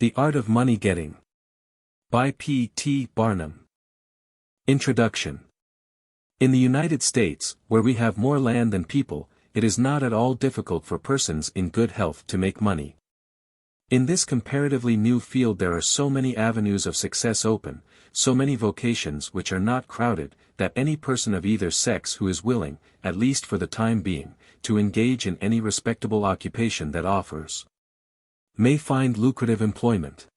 The Art of Money Getting. By P. T. Barnum. Introduction. In the United States, where we have more land than people, it is not at all difficult for persons in good health to make money. In this comparatively new field there are so many avenues of success open, so many vocations which are not crowded, that any person of either sex who is willing, at least for the time being, to engage in any respectable occupation that offers, may find lucrative employment.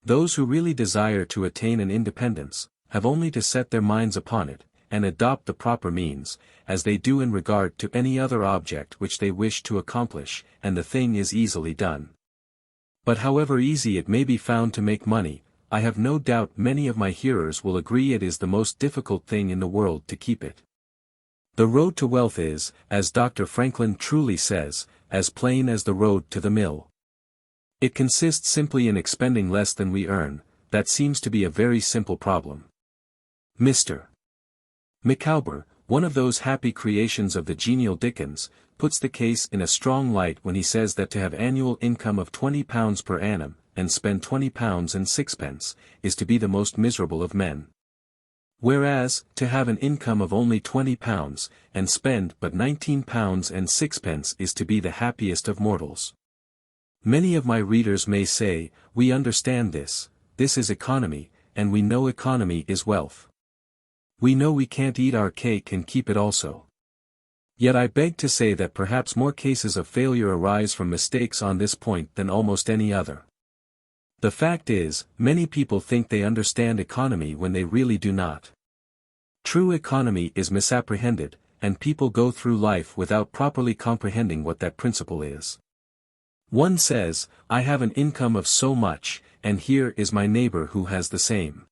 Those who really desire to attain an independence, have only to set their minds upon it, and adopt the proper means, as they do in regard to any other object which they wish to accomplish, and the thing is easily done. But however easy it may be found to make money, I have no doubt many of my hearers will agree it is the most difficult thing in the world to keep it. The road to wealth is, as Dr. Franklin truly says, as plain as the road to the mill. It consists simply in expending less than we earn. That seems to be a very simple problem. Mr. Micawber, one of those happy creations of the genial Dickens, puts the case in a strong light when he says that to have annual income of £20 per annum, and spend £20 and sixpence, is to be the most miserable of men. Whereas, to have an income of only £20, and spend but £19 and sixpence is to be the happiest of mortals. Many of my readers may say, we understand this is economy, and we know economy is wealth. We know we can't eat our cake and keep it also. Yet I beg to say that perhaps more cases of failure arise from mistakes on this point than almost any other. The fact is, many people think they understand economy when they really do not. True economy is misapprehended, and people go through life without properly comprehending what that principle is. One says, I have an income of so much, and here is my neighbor who has the same.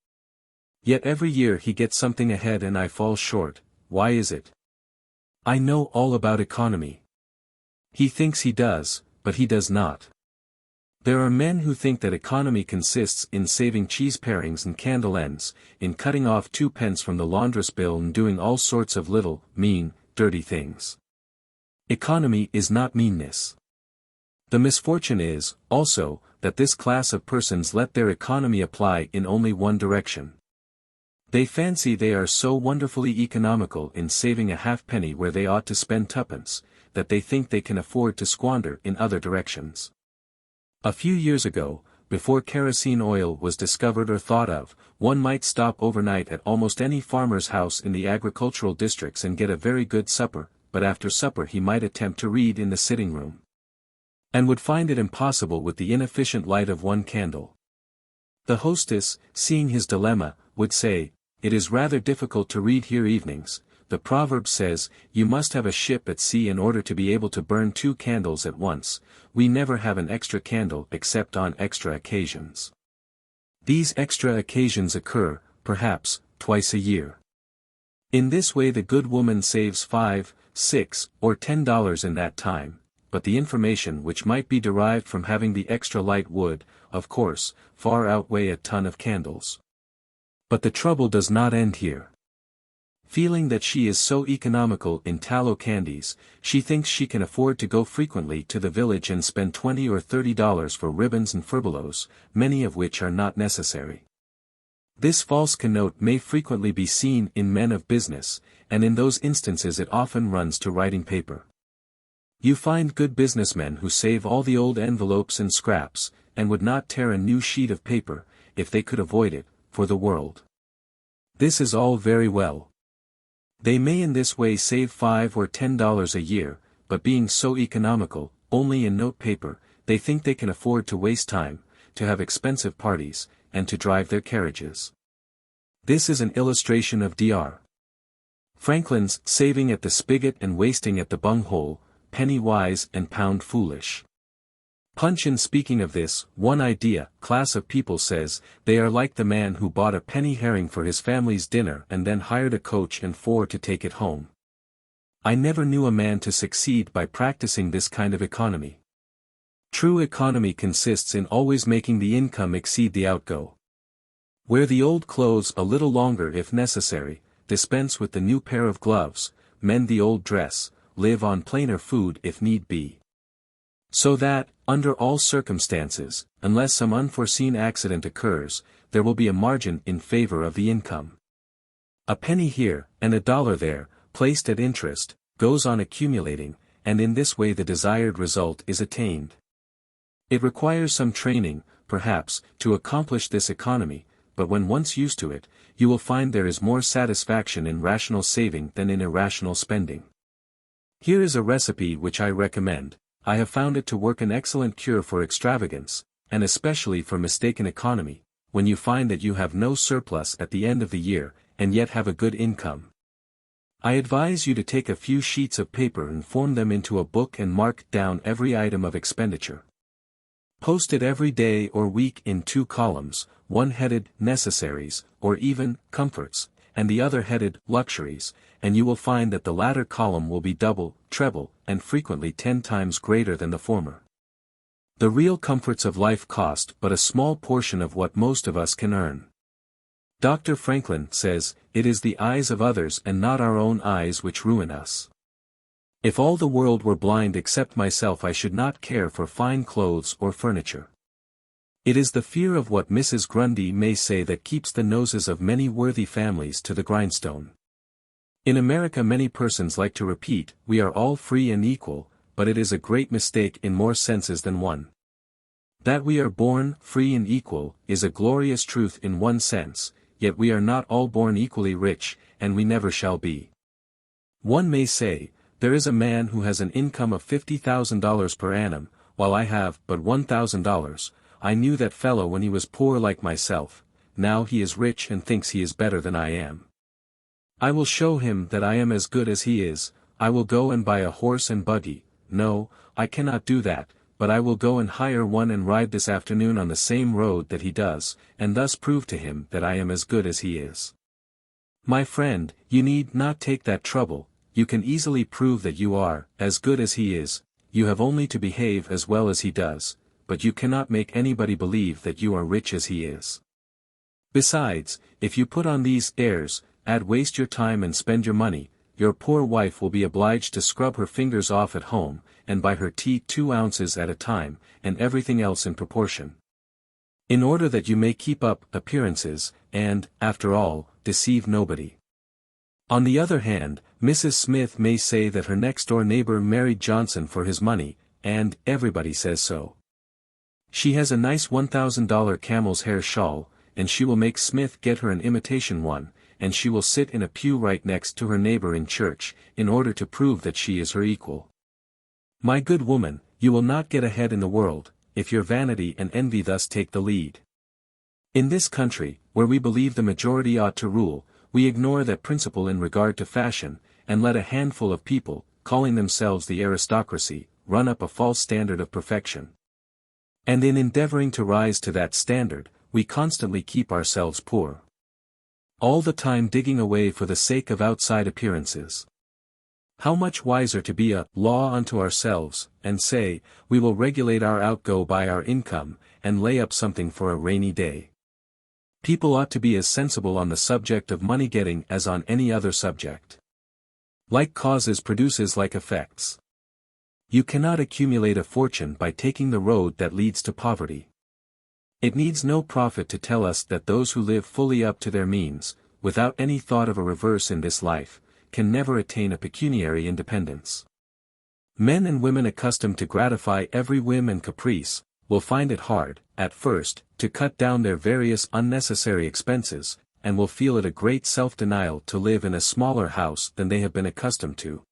Yet every year he gets something ahead and I fall short. Why is it? I know all about economy. He thinks he does, but he does not. There are men who think that economy consists in saving cheese parings and candle ends, in cutting off 2 pence from the laundress bill and doing all sorts of little, mean, dirty things. Economy is not meanness. The misfortune is, also, that this class of persons let their economy apply in only one direction. They fancy they are so wonderfully economical in saving a halfpenny where they ought to spend 2pence, that they think they can afford to squander in other directions. A few years ago, before kerosene oil was discovered or thought of, one might stop overnight at almost any farmer's house in the agricultural districts and get a very good supper, but after supper he might attempt to read in the sitting room, and would find it impossible with the inefficient light of one candle. The hostess, seeing his dilemma, would say, it is rather difficult to read here evenings. The proverb says, you must have a ship at sea in order to be able to burn 2 candles at once. We never have an extra candle except on extra occasions. These extra occasions occur, perhaps, twice a year. In this way the good woman saves $5, $6, or $10 in that time. But the information which might be derived from having the extra light would, of course, far outweigh a ton of candles. But the trouble does not end here. Feeling that she is so economical in tallow candies, she thinks she can afford to go frequently to the village and spend $20 or $30 for ribbons and furbelows, many of which are not necessary. This false connote may frequently be seen in men of business, and in those instances it often runs to writing paper. You find good businessmen who save all the old envelopes and scraps, and would not tear a new sheet of paper, if they could avoid it, for the world. This is all very well. They may in this way save $5 or $10 a year, but being so economical, only in note paper, they think they can afford to waste time, to have expensive parties, and to drive their carriages. This is an illustration of Dr. Franklin's saving at the spigot and wasting at the bunghole, penny wise and pound foolish. Punch in speaking of this one idea class of people says, they are like the man who bought a penny herring for his family's dinner and then hired a coach and 4 to take it home. I never knew a man to succeed by practicing this kind of economy. True economy consists in always making the income exceed the outgo. Wear the old clothes a little longer if necessary, dispense with the new pair of gloves, mend the old dress, live on plainer food if need be. So that, under all circumstances, unless some unforeseen accident occurs, there will be a margin in favor of the income. A penny here, and a dollar there, placed at interest, goes on accumulating, and in this way the desired result is attained. It requires some training, perhaps, to accomplish this economy, but when once used to it, you will find there is more satisfaction in rational saving than in irrational spending. Here is a recipe which I recommend. I have found it to work an excellent cure for extravagance, and especially for mistaken economy, when you find that you have no surplus at the end of the year, and yet have a good income. I advise you to take a few sheets of paper and form them into a book and mark down every item of expenditure. Post it every day or week in 2 columns, one headed Necessaries, or even Comforts, and the other headed Luxuries, and you will find that the latter column will be double, treble, and frequently 10 times greater than the former. The real comforts of life cost but a small portion of what most of us can earn. Dr. Franklin says, "It is the eyes of others and not our own eyes which ruin us. If all the world were blind except myself, I should not care for fine clothes or furniture." It is the fear of what Mrs. Grundy may say that keeps the noses of many worthy families to the grindstone. In America many persons like to repeat, "We are all free and equal," but it is a great mistake in more senses than one. That we are born free and equal is a glorious truth in one sense, yet we are not all born equally rich, and we never shall be. One may say, there is a man who has an income of $50,000 per annum, while I have but $1,000. I knew that fellow when he was poor like myself, now he is rich and thinks he is better than I am. I will show him that I am as good as he is. I will go and buy a horse and buggy. No, I cannot do that, but I will go and hire one and ride this afternoon on the same road that he does, and thus prove to him that I am as good as he is. My friend, you need not take that trouble. You can easily prove that you are as good as he is. You have only to behave as well as he does, but you cannot make anybody believe that you are rich as he is. Besides, if you put on these airs, waste your time and spend your money, your poor wife will be obliged to scrub her fingers off at home, and buy her tea 2 ounces at a time, and everything else in proportion. In order that you may keep up appearances, and, after all, deceive nobody. On the other hand, Mrs. Smith may say that her next-door neighbor married Johnson for his money, and everybody says so. She has a nice $1,000 camel's hair shawl, and she will make Smith get her an imitation one, and she will sit in a pew right next to her neighbor in church, in order to prove that she is her equal. My good woman, you will not get ahead in the world, if your vanity and envy thus take the lead. In this country, where we believe the majority ought to rule, we ignore that principle in regard to fashion, and let a handful of people, calling themselves the aristocracy, run up a false standard of perfection. And in endeavoring to rise to that standard, we constantly keep ourselves poor. All the time digging away for the sake of outside appearances. How much wiser to be a law unto ourselves, and say, we will regulate our outgo by our income, and lay up something for a rainy day. People ought to be as sensible on the subject of money getting as on any other subject. Like causes produces like effects. You cannot accumulate a fortune by taking the road that leads to poverty. It needs no prophet to tell us that those who live fully up to their means, without any thought of a reverse in this life, can never attain a pecuniary independence. Men and women accustomed to gratify every whim and caprice, will find it hard, at first, to cut down their various unnecessary expenses, and will feel it a great self-denial to live in a smaller house than they have been accustomed to.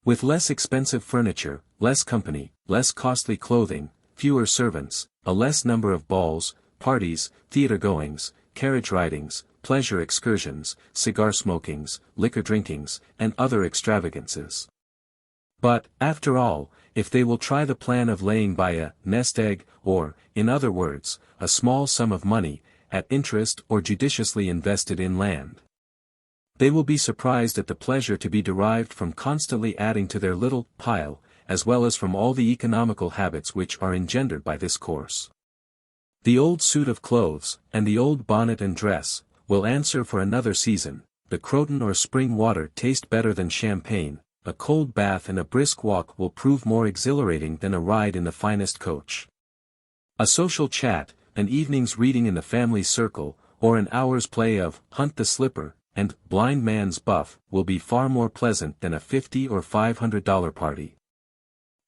With less expensive furniture, less company, less costly clothing, fewer servants, a less number of balls, parties, theater goings, carriage ridings, pleasure excursions, cigar smokings, liquor drinkings, and other extravagances. But, after all, if they will try the plan of laying by a nest egg, or, in other words, a small sum of money, at interest or judiciously invested in land, they will be surprised at the pleasure to be derived from constantly adding to their little pile, as well as from all the economical habits which are engendered by this course. The old suit of clothes, and the old bonnet and dress, will answer for another season. The Croton or spring water taste better than champagne, a cold bath and a brisk walk will prove more exhilarating than a ride in the finest coach. A social chat, an evening's reading in the family circle, or an hour's play of Hunt the Slipper and Blind Man's Buff will be far more pleasant than a $50 or $500 party.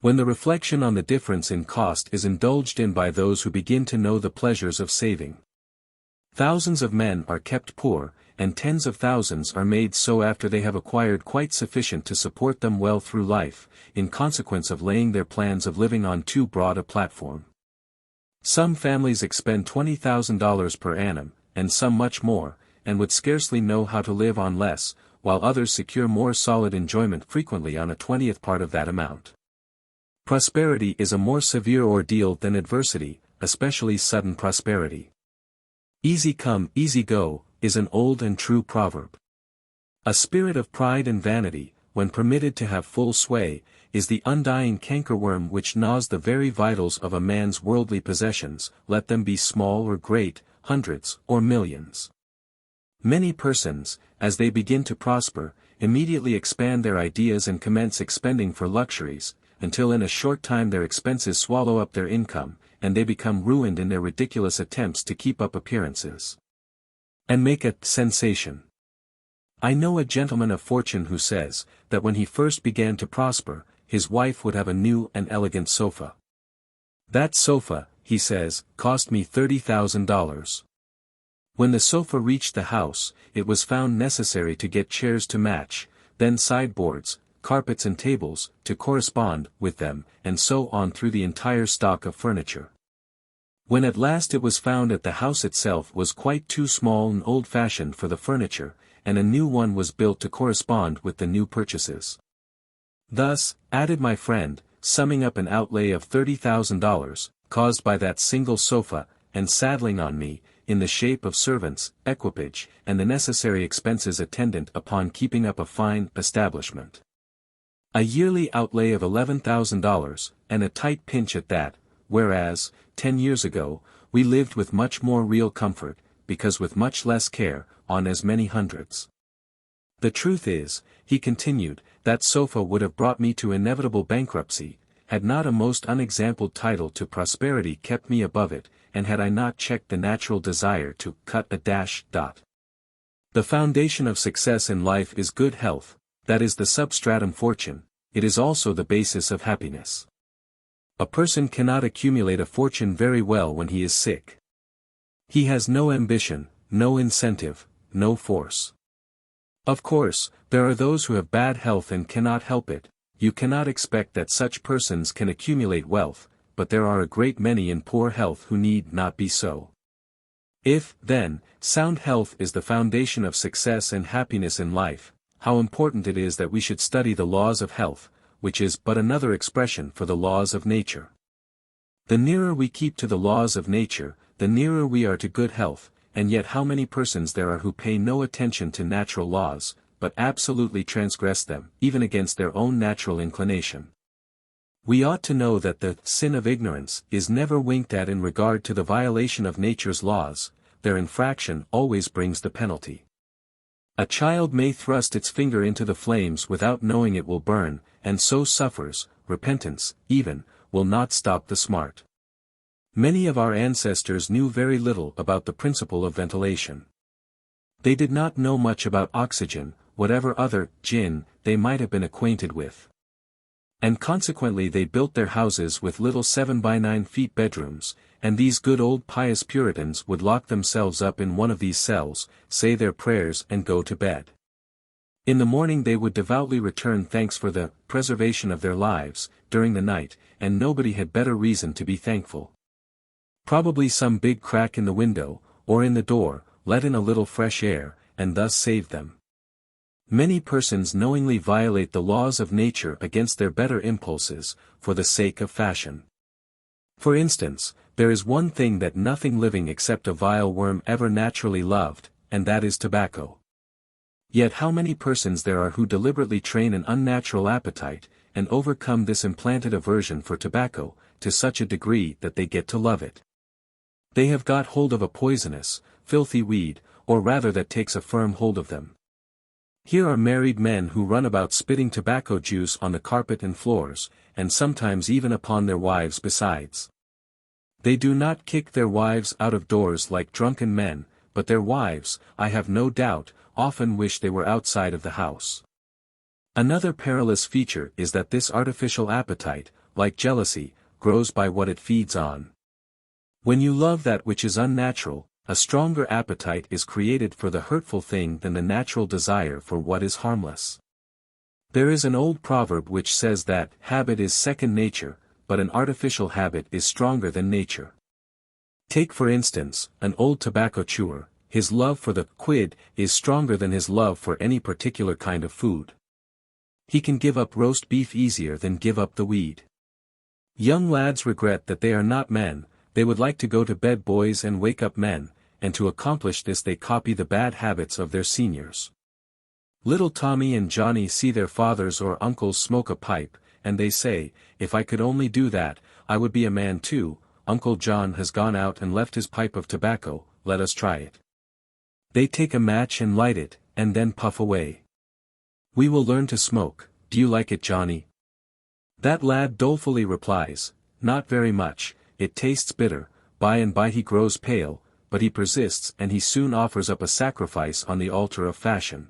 When the reflection on the difference in cost is indulged in by those who begin to know the pleasures of saving. Thousands of men are kept poor, and tens of thousands are made so after they have acquired quite sufficient to support them well through life, in consequence of laying their plans of living on too broad a platform. Some families expend $20,000 per annum, and some much more, and would scarcely know how to live on less, while others secure more solid enjoyment frequently on a 20th part of that amount. Prosperity is a more severe ordeal than adversity, especially sudden prosperity. Easy come, easy go, is an old and true proverb. A spirit of pride and vanity, when permitted to have full sway, is the undying cankerworm which gnaws the very vitals of a man's worldly possessions, let them be small or great, hundreds or millions. Many persons, as they begin to prosper, immediately expand their ideas and commence expending for luxuries, until in a short time their expenses swallow up their income, and they become ruined in their ridiculous attempts to keep up appearances and make a sensation. I know a gentleman of fortune who says, that when he first began to prosper, his wife would have a new and elegant sofa. That sofa, he says, cost me $30,000. When the sofa reached the house, it was found necessary to get chairs to match, then sideboards, carpets and tables, to correspond with them, and so on through the entire stock of furniture. When at last it was found that the house itself was quite too small and old-fashioned for the furniture, and a new one was built to correspond with the new purchases. Thus, added my friend, summing up an outlay of $30,000, caused by that single sofa, and saddling on me, in the shape of servants, equipage, and the necessary expenses attendant upon keeping up a fine establishment. A yearly outlay of $11,000, and a tight pinch at that, whereas, 10 years ago, we lived with much more real comfort, because with much less care, on as many hundreds. The truth is, he continued, that sofa would have brought me to inevitable bankruptcy, had not a most unexampled title to prosperity kept me above it, and had I not checked the natural desire to cut a dash dot. The foundation of success in life is good health, that is the substratum fortune, it is also the basis of happiness. A person cannot accumulate a fortune very well when he is sick. He has no ambition, no incentive, no force. Of course, there are those who have bad health and cannot help it. You cannot expect that such persons can accumulate wealth, but there are a great many in poor health who need not be so. If, then, sound health is the foundation of success and happiness in life, how important it is that we should study the laws of health, which is but another expression for the laws of nature. The nearer we keep to the laws of nature, the nearer we are to good health, and yet how many persons there are who pay no attention to natural laws, but absolutely transgress them, even against their own natural inclination. We ought to know that the sin of ignorance is never winked at in regard to the violation of nature's laws, their infraction always brings the penalty. A child may thrust its finger into the flames without knowing it will burn, and so suffers, repentance, even, will not stop the smart. Many of our ancestors knew very little about the principle of ventilation. They did not know much about oxygen, whatever other gin they might have been acquainted with. And consequently they built their houses with little 7 by 9 feet bedrooms, and these good old pious Puritans would lock themselves up in one of these cells, say their prayers and go to bed. In the morning they would devoutly return thanks for the preservation of their lives, during the night, and nobody had better reason to be thankful. Probably some big crack in the window, or in the door, let in a little fresh air, and thus saved them. Many persons knowingly violate the laws of nature against their better impulses, for the sake of fashion. For instance, there is one thing that nothing living except a vile worm ever naturally loved, and that is tobacco. Yet how many persons there are who deliberately train an unnatural appetite, and overcome this implanted aversion for tobacco, to such a degree that they get to love it. They have got hold of a poisonous, filthy weed, or rather that takes a firm hold of them. Here are married men who run about spitting tobacco juice on the carpet and floors, and sometimes even upon their wives besides. They do not kick their wives out of doors like drunken men, but their wives, I have no doubt, often wish they were outside of the house. Another perilous feature is that this artificial appetite, like jealousy, grows by what it feeds on. When you love that which is unnatural, a stronger appetite is created for the hurtful thing than the natural desire for what is harmless. There is an old proverb which says that habit is second nature, but an artificial habit is stronger than nature. Take for instance, an old tobacco chewer, his love for the quid is stronger than his love for any particular kind of food. He can give up roast beef easier than give up the weed. Young lads regret that they are not men, they would like to go to bed boys and wake up men, and to accomplish this they copy the bad habits of their seniors. Little Tommy and Johnny see their fathers or uncles smoke a pipe, and they say, if I could only do that, I would be a man too. Uncle John has gone out and left his pipe of tobacco, let us try it. They take a match and light it, and then puff away. We will learn to smoke, do you like it, Johnny? That lad dolefully replies, not very much, it tastes bitter. By and by he grows pale, but he persists and he soon offers up a sacrifice on the altar of fashion.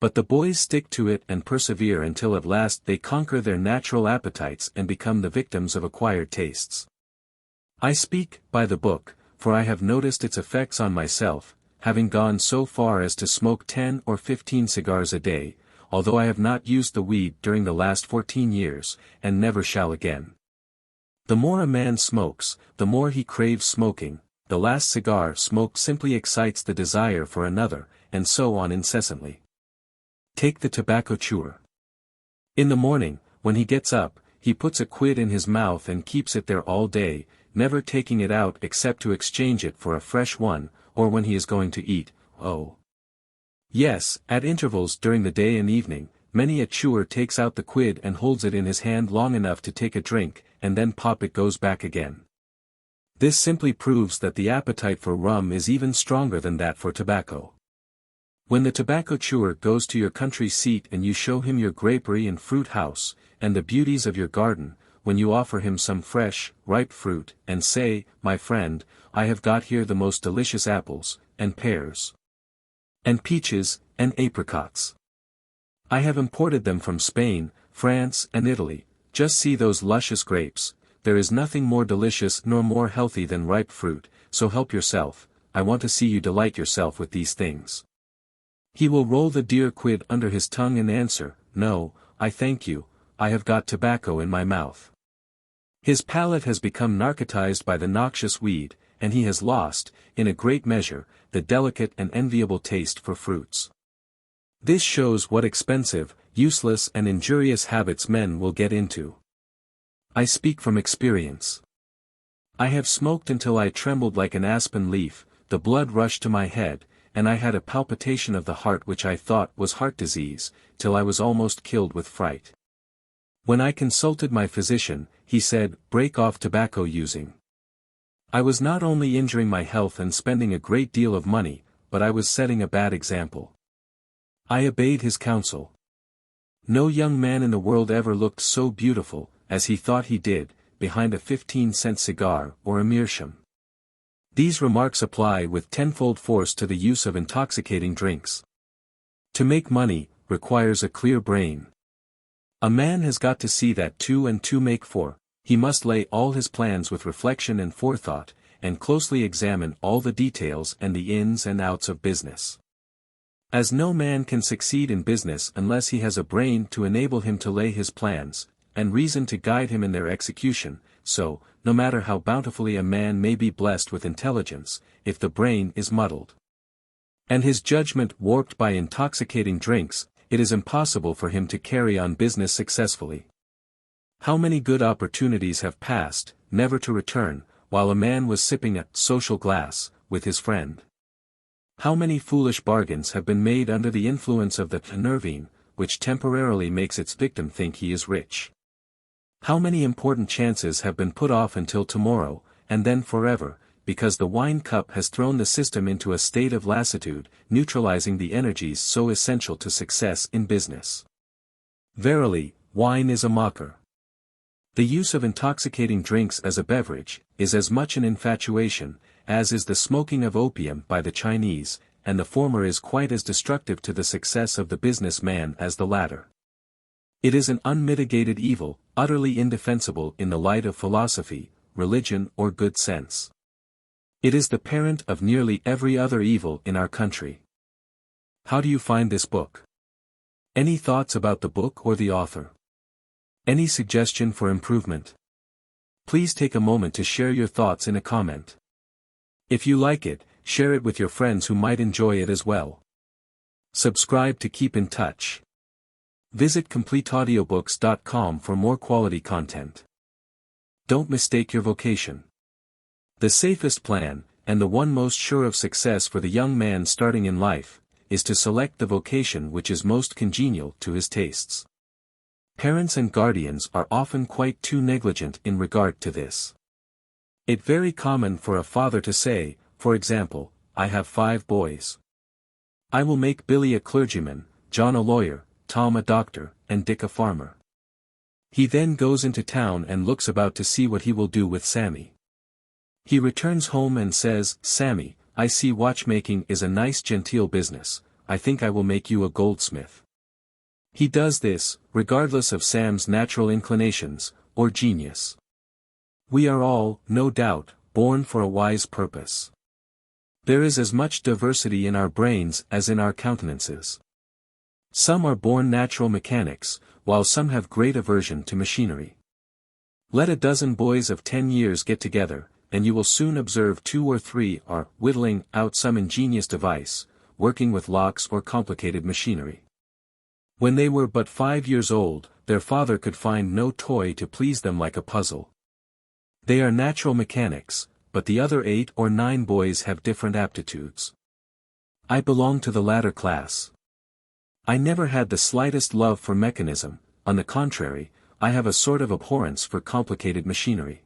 But the boys stick to it and persevere until at last they conquer their natural appetites and become the victims of acquired tastes. I speak, by the book, for I have noticed its effects on myself, having gone so far as to smoke 10 or 15 cigars a day, although I have not used the weed during the last 14 years, and never shall again. The more a man smokes, the more he craves smoking, the last cigar smoked simply excites the desire for another, and so on incessantly. Take the tobacco chewer. In the morning, when he gets up, he puts a quid in his mouth and keeps it there all day, never taking it out except to exchange it for a fresh one, or when he is going to eat. Oh, yes, at intervals during the day and evening, many a chewer takes out the quid and holds it in his hand long enough to take a drink, and then pop it goes back again. This simply proves that the appetite for rum is even stronger than that for tobacco. When the tobacco chewer goes to your country seat and you show him your grapery and fruit house, and the beauties of your garden, when you offer him some fresh, ripe fruit, and say, my friend, I have got here the most delicious apples, and pears, and peaches, and apricots. I have imported them from Spain, France, and Italy, just see those luscious grapes, there is nothing more delicious nor more healthy than ripe fruit, so help yourself, I want to see you delight yourself with these things. He will roll the dear quid under his tongue and answer, no, I thank you, I have got tobacco in my mouth. His palate has become narcotized by the noxious weed, and he has lost, in a great measure, the delicate and enviable taste for fruits. This shows what expensive, useless and injurious habits men will get into. I speak from experience. I have smoked until I trembled like an aspen leaf, the blood rushed to my head, and I had a palpitation of the heart which I thought was heart disease, till I was almost killed with fright. When I consulted my physician, he said, break off tobacco using. I was not only injuring my health and spending a great deal of money, but I was setting a bad example. I obeyed his counsel. No young man in the world ever looked so beautiful, as he thought he did, behind a 15-cent cigar or a meerschaum. These remarks apply with tenfold force to the use of intoxicating drinks. To make money, requires a clear brain. A man has got to see that 2 and 2 make 4, he must lay all his plans with reflection and forethought, and closely examine all the details and the ins and outs of business. As no man can succeed in business unless he has a brain to enable him to lay his plans, and reason to guide him in their execution, so, no matter how bountifully a man may be blessed with intelligence, if the brain is muddled, and his judgment warped by intoxicating drinks, it is impossible for him to carry on business successfully. How many good opportunities have passed, never to return, while a man was sipping a social glass with his friend? How many foolish bargains have been made under the influence of the nervine, which temporarily makes its victim think he is rich? How many important chances have been put off until tomorrow, and then forever, because the wine cup has thrown the system into a state of lassitude, neutralizing the energies so essential to success in business. Verily, wine is a mocker. The use of intoxicating drinks as a beverage is as much an infatuation as is the smoking of opium by the Chinese, and the former is quite as destructive to the success of the businessman as the latter. It is an unmitigated evil, utterly indefensible in the light of philosophy, religion or good sense. It is the parent of nearly every other evil in our country. How do you find this book? Any thoughts about the book or the author? Any suggestion for improvement? Please take a moment to share your thoughts in a comment. If you like it, share it with your friends who might enjoy it as well. Subscribe to keep in touch. Visit CompleteAudiobooks.com for more quality content. Don't mistake your vocation. The safest plan, and the one most sure of success for the young man starting in life, is to select the vocation which is most congenial to his tastes. Parents and guardians are often quite too negligent in regard to this. It's very common for a father to say, for example, I have 5 boys. I will make Billy a clergyman, John a lawyer, Tom a doctor, and Dick a farmer. He then goes into town and looks about to see what he will do with Sammy. He returns home and says, Sammy, I see watchmaking is a nice genteel business, I think I will make you a goldsmith. He does this, regardless of Sam's natural inclinations, or genius. We are all, no doubt, born for a wise purpose. There is as much diversity in our brains as in our countenances. Some are born natural mechanics, while some have great aversion to machinery. Let a dozen boys of 10 years get together, and you will soon observe 2 or 3 are whittling out some ingenious device, working with locks or complicated machinery. When they were but 5 years old, their father could find no toy to please them like a puzzle. They are natural mechanics, but the other 8 or 9 boys have different aptitudes. I belong to the latter class. I never had the slightest love for mechanism, on the contrary, I have a sort of abhorrence for complicated machinery.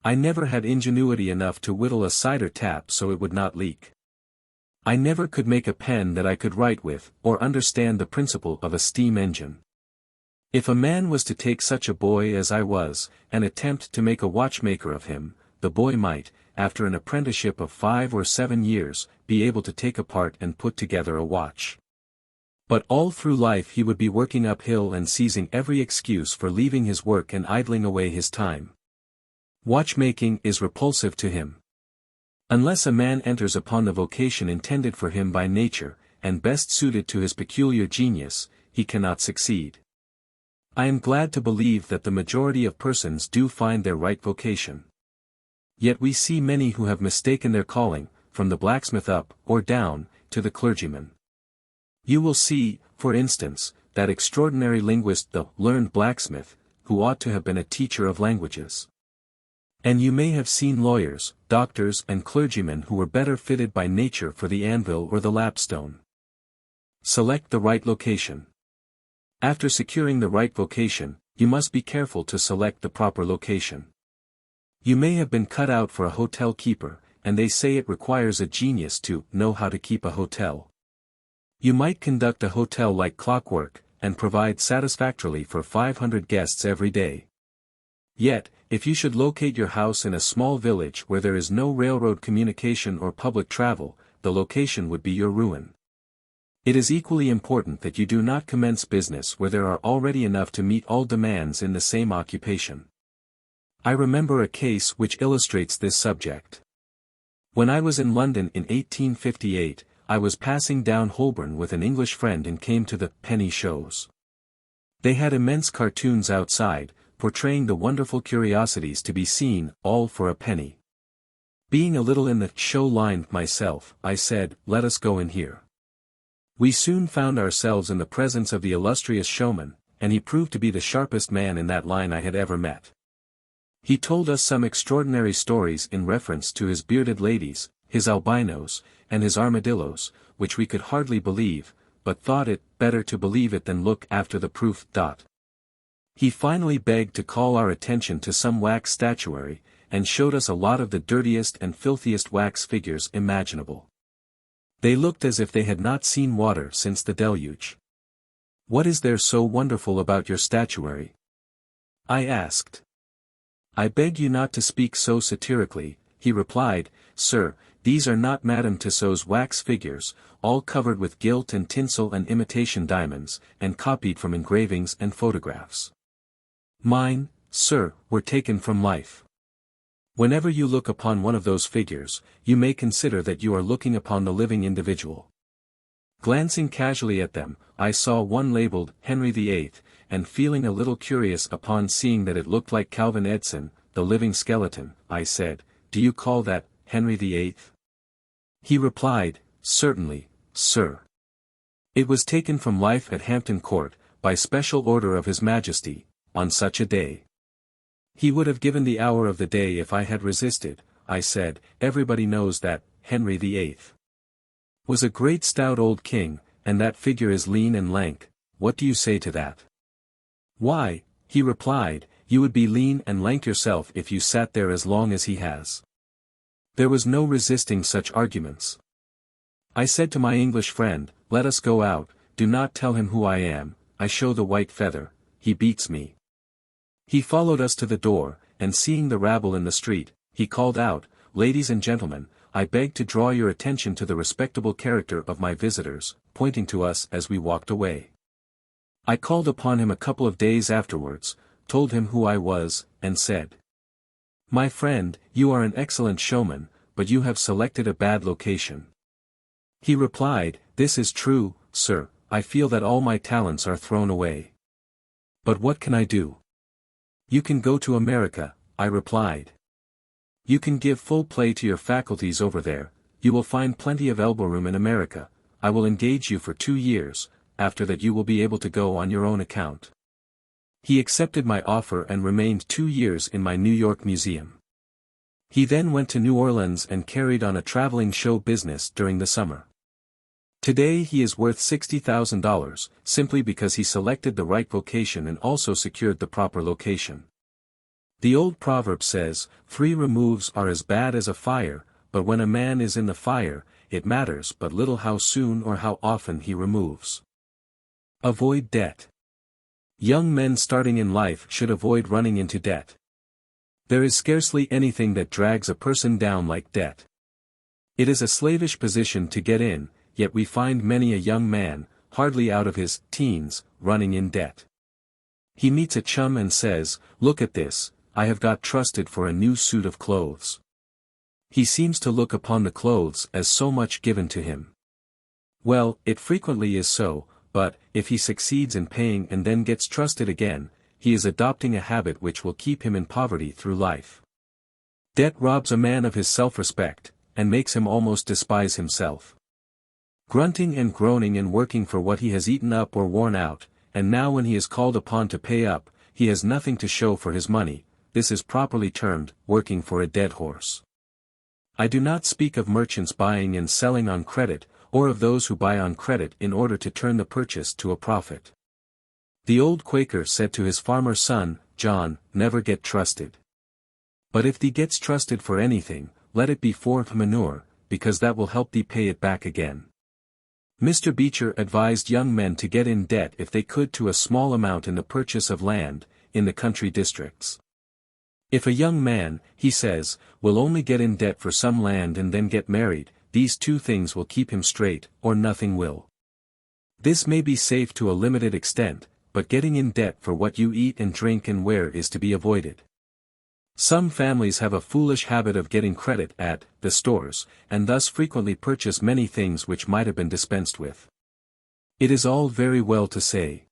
I never had ingenuity enough to whittle a cider tap so it would not leak. I never could make a pen that I could write with, or understand the principle of a steam engine. If a man was to take such a boy as I was, and attempt to make a watchmaker of him, the boy might, after an apprenticeship of 5 or 7 years, be able to take apart and put together a watch. But all through life he would be working uphill and seizing every excuse for leaving his work and idling away his time. Watchmaking is repulsive to him. Unless a man enters upon the vocation intended for him by nature, and best suited to his peculiar genius, he cannot succeed. I am glad to believe that the majority of persons do find their right vocation. Yet we see many who have mistaken their calling, from the blacksmith up, or down, to the clergyman. You will see, for instance, that extraordinary linguist the learned blacksmith, who ought to have been a teacher of languages. And you may have seen lawyers, doctors and clergymen who were better fitted by nature for the anvil or the lapstone. Select the right location. After securing the right vocation, you must be careful to select the proper location. You may have been cut out for a hotel keeper, and they say it requires a genius to know how to keep a hotel. You might conduct a hotel like clockwork, and provide satisfactorily for 500 guests every day. Yet, if you should locate your house in a small village where there is no railroad communication or public travel, the location would be your ruin. It is equally important that you do not commence business where there are already enough to meet all demands in the same occupation. I remember a case which illustrates this subject. When I was in London in 1858, I was passing down Holborn with an English friend and came to the penny shows. They had immense cartoons outside, portraying the wonderful curiosities to be seen, all for a penny. Being a little in the show line myself, I said, let us go in here. We soon found ourselves in the presence of the illustrious showman, and he proved to be the sharpest man in that line I had ever met. He told us some extraordinary stories in reference to his bearded ladies, his albinos, and his armadillos, which we could hardly believe, but thought it better to believe it than look after the proof. He finally begged to call our attention to some wax statuary, and showed us a lot of the dirtiest and filthiest wax figures imaginable. They looked as if they had not seen water since the deluge. "What is there so wonderful about your statuary?" I asked. "I beg you not to speak so satirically," he replied, "Sir, these are not Madame Tussauds wax figures, all covered with gilt and tinsel and imitation diamonds, and copied from engravings and photographs. Mine, sir, were taken from life. Whenever you look upon one of those figures, you may consider that you are looking upon the living individual." Glancing casually at them, I saw one labeled Henry VIII, and feeling a little curious upon seeing that it looked like Calvin Edson, the living skeleton, I said, "Do you call that Henry VIII?" He replied, "Certainly, sir. It was taken from life at Hampton Court, by special order of His Majesty, on such a day." "He would have given the hour of the day if I had resisted," I said. "Everybody knows that Henry VIII was a great stout old king, and that figure is lean and lank. What do you say to that?" "Why," he replied, "you would be lean and lank yourself if you sat there as long as he has." There was no resisting such arguments. I said to my English friend, "Let us go out, do not tell him who I am, I show the white feather, he beats me." He followed us to the door, and seeing the rabble in the street, he called out, "Ladies and gentlemen, I beg to draw your attention to the respectable character of my visitors," pointing to us as we walked away. I called upon him a couple of days afterwards, told him who I was, and said, "My friend, you are an excellent showman, but you have selected a bad location." He replied, "This is true, sir, I feel that all my talents are thrown away. But what can I do?" "You can go to America," I replied. "You can give full play to your faculties over there, you will find plenty of elbow room in America, I will engage you for 2 years, after that you will be able to go on your own account." He accepted my offer and remained 2 years in my New York museum. He then went to New Orleans and carried on a traveling show business during the summer. Today he is worth $60,000, simply because he selected the right vocation and also secured the proper location. The old proverb says, 3 removes are as bad as a fire, but when a man is in the fire, it matters but little how soon or how often he removes. Avoid debt. Young men starting in life should avoid running into debt. There is scarcely anything that drags a person down like debt. It is a slavish position to get in, yet we find many a young man, hardly out of his teens, running in debt. He meets a chum and says, "Look at this, I have got trusted for a new suit of clothes." He seems to look upon the clothes as so much given to him. Well, it frequently is so, but, if he succeeds in paying and then gets trusted again, he is adopting a habit which will keep him in poverty through life. Debt robs a man of his self-respect, and makes him almost despise himself. Grunting and groaning and working for what he has eaten up or worn out, and now when he is called upon to pay up, he has nothing to show for his money, this is properly termed, working for a dead horse. I do not speak of merchants buying and selling on credit, or of those who buy on credit in order to turn the purchase to a profit. The old Quaker said to his farmer son, "John, never get trusted. But if thee gets trusted for anything, let it be for manure, because that will help thee pay it back again." Mr. Beecher advised young men to get in debt if they could to a small amount in the purchase of land, in the country districts. If a young man, he says, will only get in debt for some land and then get married, these 2 things will keep him straight, or nothing will. This may be safe to a limited extent, but getting in debt for what you eat and drink and wear is to be avoided. Some families have a foolish habit of getting credit at the stores, and thus frequently purchase many things which might have been dispensed with. It is all very well to say,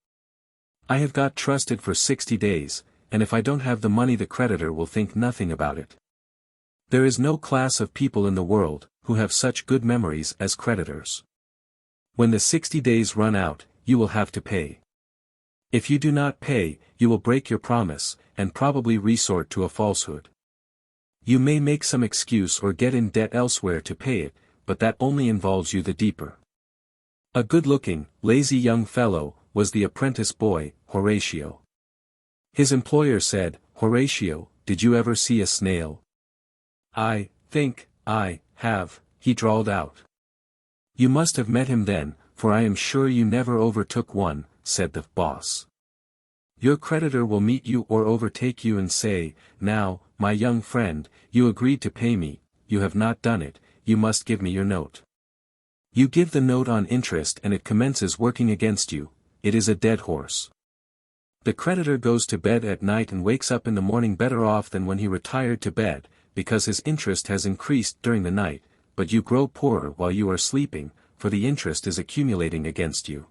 "I have got trusted for 60 days, and if I don't have the money the creditor will think nothing about it." There is no class of people in the world, who have such good memories as creditors. When the 60 days run out, you will have to pay. If you do not pay, you will break your promise, and probably resort to a falsehood. You may make some excuse or get in debt elsewhere to pay it, but that only involves you the deeper. A good-looking, lazy young fellow, was the apprentice boy, Horatio. His employer said, "Horatio, did you ever see a snail?" I think, I have, he drawled out. You must have met him then, for I am sure you never overtook one, said the boss. Your creditor will meet you or overtake you and say, now, my young friend, you agreed to pay me, you have not done it, you must give me your note. You give the note on interest and it commences working against you, it is a dead horse. The creditor goes to bed at night and wakes up in the morning better off than when he retired to bed, because his interest has increased during the night, but you grow poorer while you are sleeping, for the interest is accumulating against you.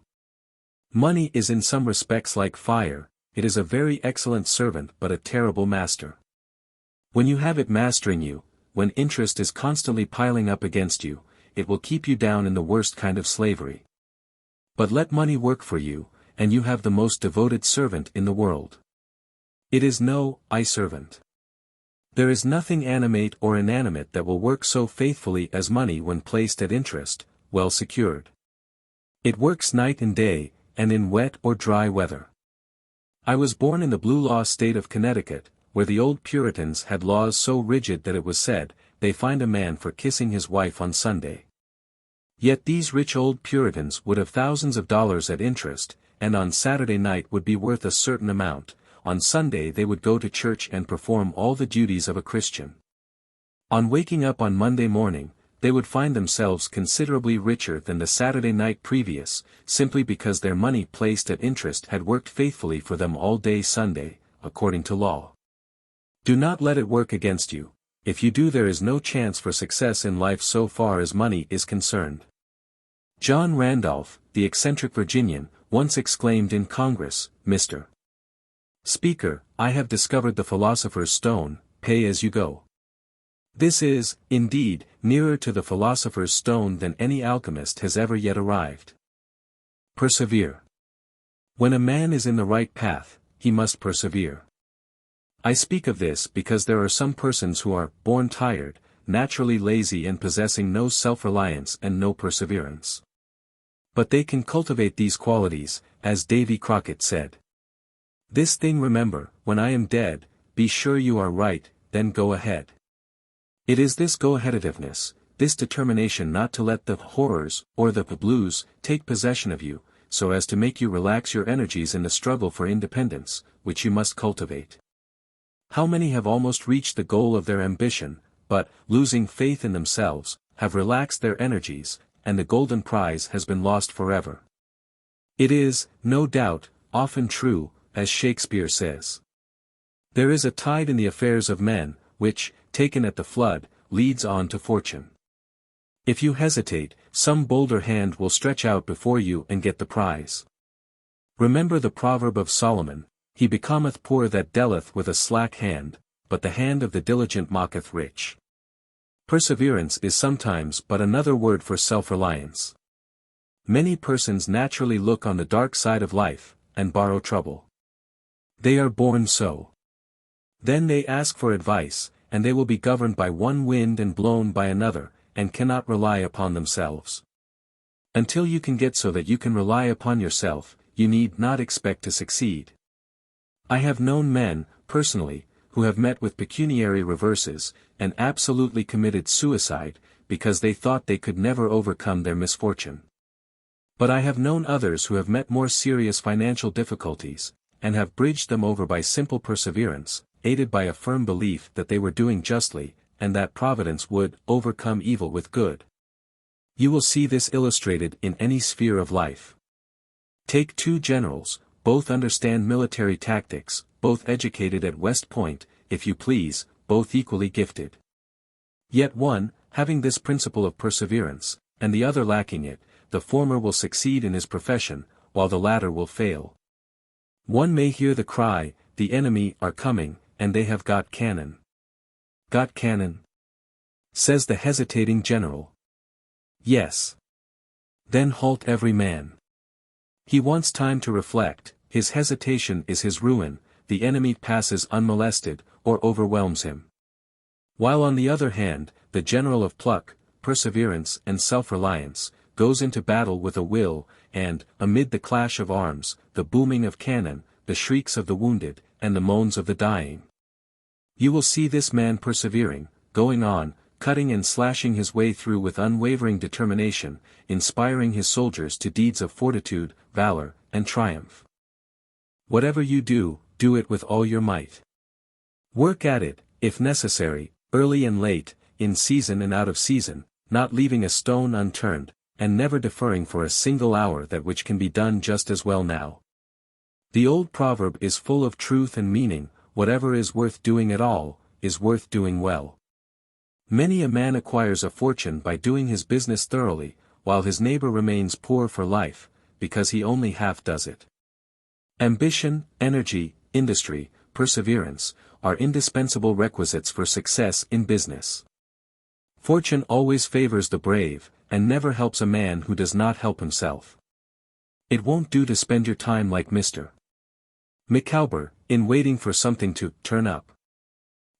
Money is in some respects like fire, it is a very excellent servant but a terrible master. When you have it mastering you, when interest is constantly piling up against you, it will keep you down in the worst kind of slavery. But let money work for you, and you have the most devoted servant in the world. It is no servant. There is nothing animate or inanimate that will work so faithfully as money when placed at interest, well secured. It works night and day, and in wet or dry weather. I was born in the blue law state of Connecticut, where the old Puritans had laws so rigid that it was said, they fined a man for kissing his wife on Sunday. Yet these rich old Puritans would have thousands of dollars at interest, and on Saturday night would be worth a certain amount, on Sunday they would go to church and perform all the duties of a Christian. On waking up on Monday morning, they would find themselves considerably richer than the Saturday night previous, simply because their money placed at interest had worked faithfully for them all day Sunday, according to law. Do not let it work against you. If you do, there is no chance for success in life so far as money is concerned. John Randolph, the eccentric Virginian, once exclaimed in Congress, Mr. Speaker, I have discovered the philosopher's stone, pay as you go. This is, indeed, nearer to the philosopher's stone than any alchemist has ever yet arrived. Persevere. When a man is in the right path, he must persevere. I speak of this because there are some persons who are born tired, naturally lazy and possessing no self-reliance and no perseverance. But they can cultivate these qualities, as Davy Crockett said. This thing remember, when I am dead, be sure you are right, then go ahead. It is this go-aheadativeness, this determination not to let the horrors, or the blues, take possession of you, so as to make you relax your energies in the struggle for independence, which you must cultivate. How many have almost reached the goal of their ambition, but, losing faith in themselves, have relaxed their energies, and the golden prize has been lost forever. It is, no doubt, often true, as Shakespeare says. There is a tide in the affairs of men, which, taken at the flood, leads on to fortune. If you hesitate, some bolder hand will stretch out before you and get the prize. Remember the proverb of Solomon, he becometh poor that dealeth with a slack hand, but the hand of the diligent maketh rich. Perseverance is sometimes but another word for self-reliance. Many persons naturally look on the dark side of life, and borrow trouble. They are born so. Then they ask for advice, and they will be governed by one wind and blown by another, and cannot rely upon themselves. Until you can get so that you can rely upon yourself, you need not expect to succeed. I have known men, personally, who have met with pecuniary reverses, and absolutely committed suicide, because they thought they could never overcome their misfortune. But I have known others who have met more serious financial difficulties, and have bridged them over by simple perseverance, aided by a firm belief that they were doing justly, and that Providence would overcome evil with good. You will see this illustrated in any sphere of life. Take two generals, both understand military tactics, both educated at West Point, if you please, both equally gifted. Yet one, having this principle of perseverance, and the other lacking it, the former will succeed in his profession, while the latter will fail. One may hear the cry, the enemy are coming, and they have got cannon. Got cannon? Says the hesitating general. Yes. Then halt every man. He wants time to reflect, his hesitation is his ruin, the enemy passes unmolested, or overwhelms him. While on the other hand, the general of pluck, perseverance and self-reliance, goes into battle with a will, and, amid the clash of arms, the booming of cannon, the shrieks of the wounded, and the moans of the dying, you will see this man persevering, going on, cutting and slashing his way through with unwavering determination, inspiring his soldiers to deeds of fortitude, valor, and triumph. Whatever you do, do it with all your might. Work at it, if necessary, early and late, in season and out of season, not leaving a stone unturned, and never deferring for a single hour that which can be done just as well now. The old proverb is full of truth and meaning: whatever is worth doing at all, is worth doing well. Many a man acquires a fortune by doing his business thoroughly, while his neighbor remains poor for life, because he only half does it. Ambition, energy, industry, perseverance, are indispensable requisites for success in business. Fortune always favors the brave, and never helps a man who does not help himself. It won't do to spend your time like Mr. Micawber, in waiting for something to turn up.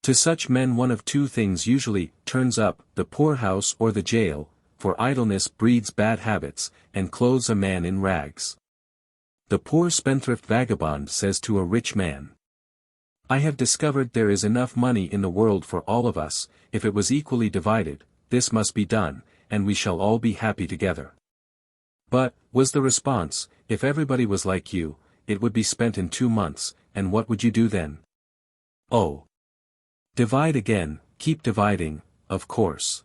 To such men one of two things usually turns up: the poorhouse or the jail, for idleness breeds bad habits, and clothes a man in rags. The poor spendthrift vagabond says to a rich man, "I have discovered there is enough money in the world for all of us. If it was equally divided, this must be done, and we shall all be happy together." "But," was the response, "if everybody was like you, it would be spent in 2 months, and what would you do then?" "Oh. Divide again, keep dividing, of course."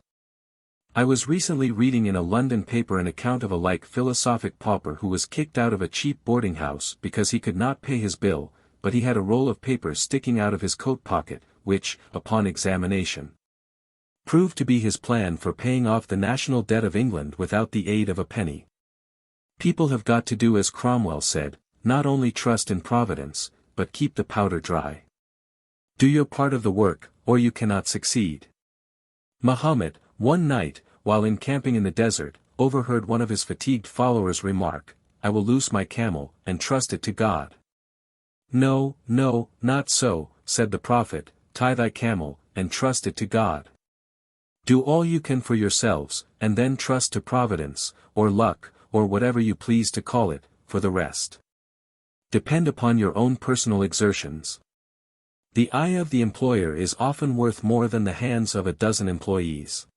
I was recently reading in a London paper an account of a like philosophic pauper who was kicked out of a cheap boarding house because he could not pay his bill, but he had a roll of paper sticking out of his coat pocket, which, upon examination, proved to be his plan for paying off the national debt of England without the aid of a penny. People have got to do as Cromwell said: not only trust in Providence, but keep the powder dry. Do your part of the work, or you cannot succeed. Muhammad, one night, while encamping in the desert, overheard one of his fatigued followers remark, "I will loose my camel, and trust it to God." "No, no, not so," said the Prophet, "tie thy camel, and trust it to God. Do all you can for yourselves, and then trust to Providence, or luck, or whatever you please to call it, for the rest. Depend upon your own personal exertions." The eye of the employer is often worth more than the hands of a dozen employees.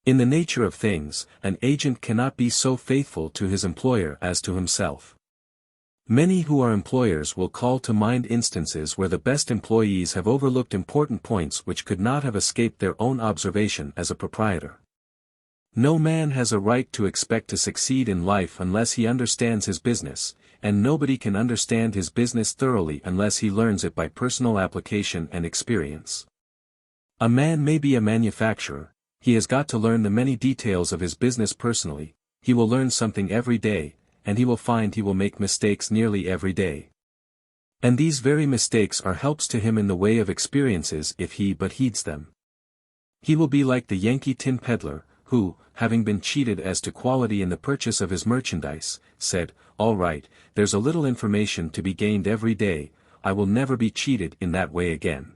In the nature of things, an agent cannot be so faithful to his employer as to himself. Many who are employers will call to mind instances where the best employees have overlooked important points which could not have escaped their own observation as a proprietor. No man has a right to expect to succeed in life unless he understands his business, and nobody can understand his business thoroughly unless he learns it by personal application and experience. A man may be a manufacturer, he has got to learn the many details of his business personally. He will learn something every day, and he will find he will make mistakes nearly every day. And these very mistakes are helps to him in the way of experiences if he but heeds them. He will be like the Yankee tin peddler, who, having been cheated as to quality in the purchase of his merchandise, said, "All right, there's a little information to be gained every day, I will never be cheated in that way again."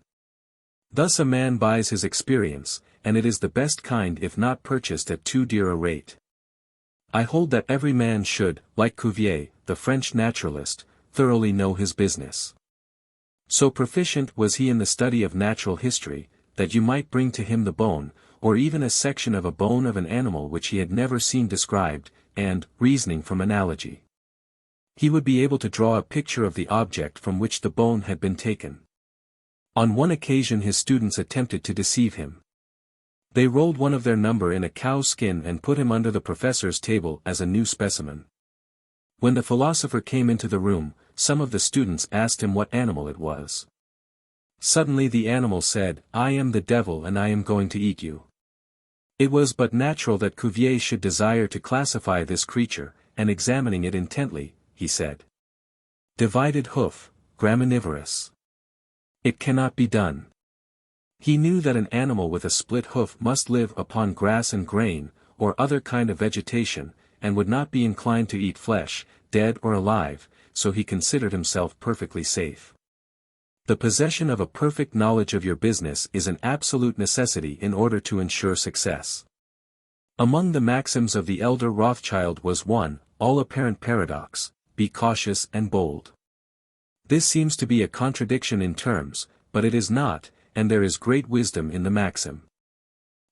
Thus a man buys his experience, and it is the best kind if not purchased at too dear a rate. I hold that every man should, like Cuvier, the French naturalist, thoroughly know his business. So proficient was he in the study of natural history, that you might bring to him the bone, or even a section of a bone of an animal which he had never seen described, and, reasoning from analogy, he would be able to draw a picture of the object from which the bone had been taken. On one occasion his students attempted to deceive him. They rolled one of their number in a cow's skin and put him under the professor's table as a new specimen. When the philosopher came into the room, some of the students asked him what animal it was. Suddenly the animal said, "I am the devil and I am going to eat you." It was but natural that Cuvier should desire to classify this creature, and examining it intently, he said, "Divided hoof, graminivorous. It cannot be done." He knew that an animal with a split hoof must live upon grass and grain, or other kind of vegetation, and would not be inclined to eat flesh, dead or alive, so he considered himself perfectly safe. The possession of a perfect knowledge of your business is an absolute necessity in order to ensure success. Among the maxims of the elder Rothschild was one, all-apparent paradox: be cautious and bold. This seems to be a contradiction in terms, but it is not, and there is great wisdom in the maxim.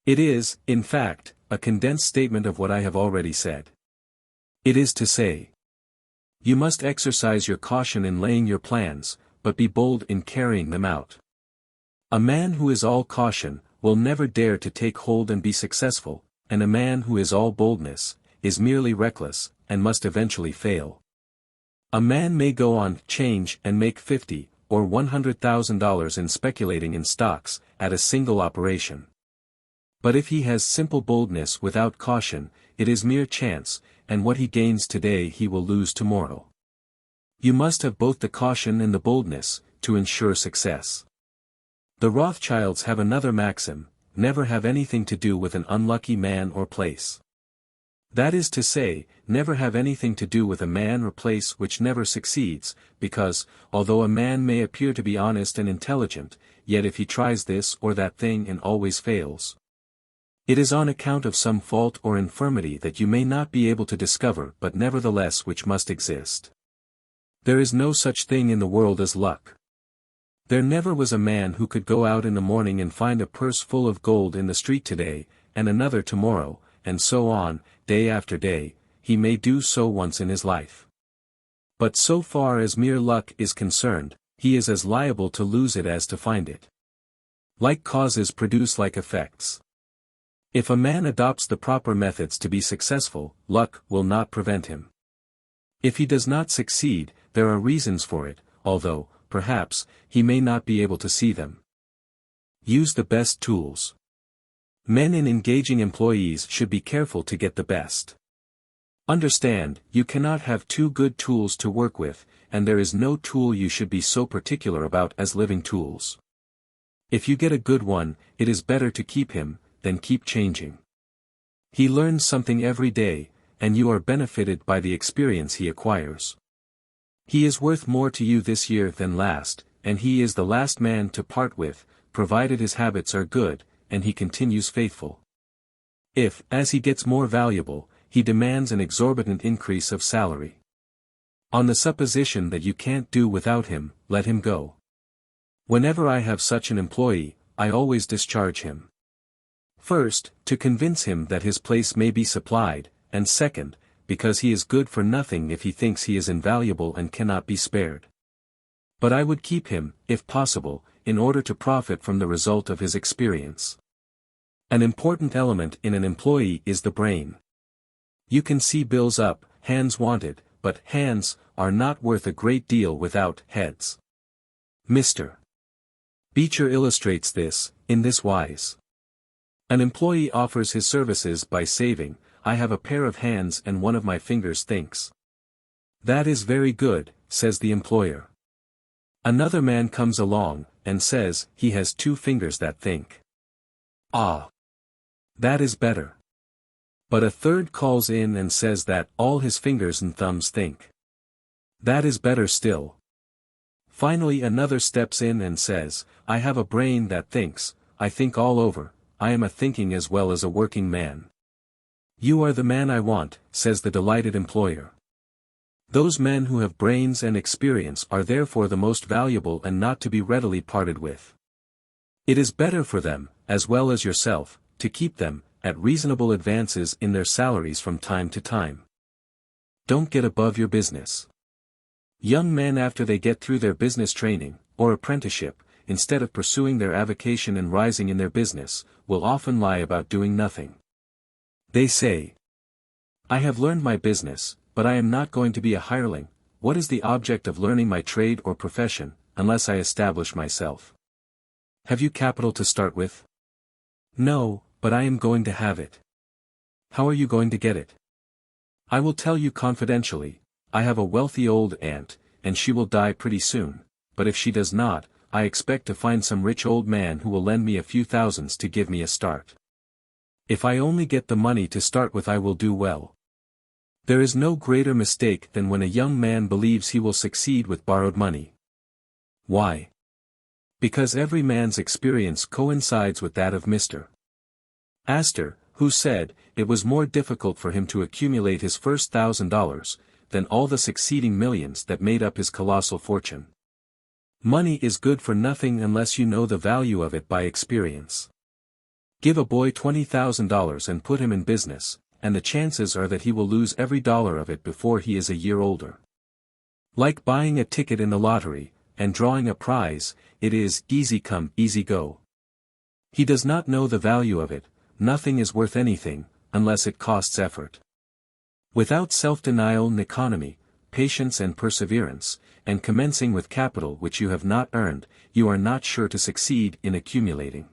It is, in fact, a condensed statement of what I have already said. It is to say, you must exercise your caution in laying your plans, but be bold in carrying them out. A man who is all caution will never dare to take hold and be successful, and a man who is all boldness is merely reckless, and must eventually fail. A man may go on change and make $50,000 or $100,000 in speculating in stocks at a single operation. But if he has simple boldness without caution, it is mere chance, and what he gains today he will lose tomorrow. You must have both the caution and the boldness to ensure success. The Rothschilds have another maxim: never have anything to do with an unlucky man or place. That is to say, never have anything to do with a man or place which never succeeds, because, although a man may appear to be honest and intelligent, yet if he tries this or that thing and always fails, it is on account of some fault or infirmity that you may not be able to discover but nevertheless which must exist. There is no such thing in the world as luck. There never was a man who could go out in the morning and find a purse full of gold in the street today, and another tomorrow, and so on, day after day. He may do so once in his life. But so far as mere luck is concerned, he is as liable to lose it as to find it. Like causes produce like effects. If a man adopts the proper methods to be successful, luck will not prevent him. If he does not succeed, there are reasons for it, although, perhaps, he may not be able to see them. Use the best tools. Men in engaging employees should be careful to get the best. Understand, you cannot have two good tools to work with, and there is no tool you should be so particular about as living tools. If you get a good one, it is better to keep him, than keep changing. He learns something every day, and you are benefited by the experience he acquires. He is worth more to you this year than last, and he is the last man to part with, provided his habits are good, and he continues faithful. If, as he gets more valuable, he demands an exorbitant increase of salary, on the supposition that you can't do without him, let him go. Whenever I have such an employee, I always discharge him. First, to convince him that his place may be supplied, and second, because he is good for nothing if he thinks he is invaluable and cannot be spared. But I would keep him, if possible, in order to profit from the result of his experience. An important element in an employee is the brain. You can see bills up, hands wanted, but hands are not worth a great deal without heads. Mr. Beecher illustrates this, in this wise. An employee offers his services by saying, "I have a pair of hands and one of my fingers thinks." "That is very good," says the employer. Another man comes along, and says, he has two fingers that think. "Ah! That is better." But a third calls in and says that all his fingers and thumbs think. "That is better still." Finally another steps in and says, "I have a brain that thinks, I think all over, I am a thinking as well as a working man." "You are the man I want," says the delighted employer. Those men who have brains and experience are therefore the most valuable and not to be readily parted with. It is better for them, as well as yourself, to keep them, at reasonable advances in their salaries from time to time. Don't get above your business. Young men after they get through their business training, or apprenticeship, instead of pursuing their avocation and rising in their business, will often lie about doing nothing. They say, "I have learned my business, but I am not going to be a hireling. What is the object of learning my trade or profession, unless I establish myself?" Have you capital to start with? No, but I am going to have it. How are you going to get it? I will tell you confidentially, I have a wealthy old aunt, and she will die pretty soon, but if she does not, I expect to find some rich old man who will lend me a few thousands to give me a start. If I only get the money to start with, I will do well. There is no greater mistake than when a young man believes he will succeed with borrowed money. Why? Because every man's experience coincides with that of Mr. Astor, who said, it was more difficult for him to accumulate his first $1,000, than all the succeeding millions that made up his colossal fortune. Money is good for nothing unless you know the value of it by experience. Give a boy $20,000 and put him in business, and the chances are that he will lose every dollar of it before he is a year older. Like buying a ticket in the lottery, and drawing a prize, it is easy come, easy go. He does not know the value of it. Nothing is worth anything, unless it costs effort. Without self-denial and economy, patience and perseverance, and commencing with capital which you have not earned, you are not sure to succeed in accumulating.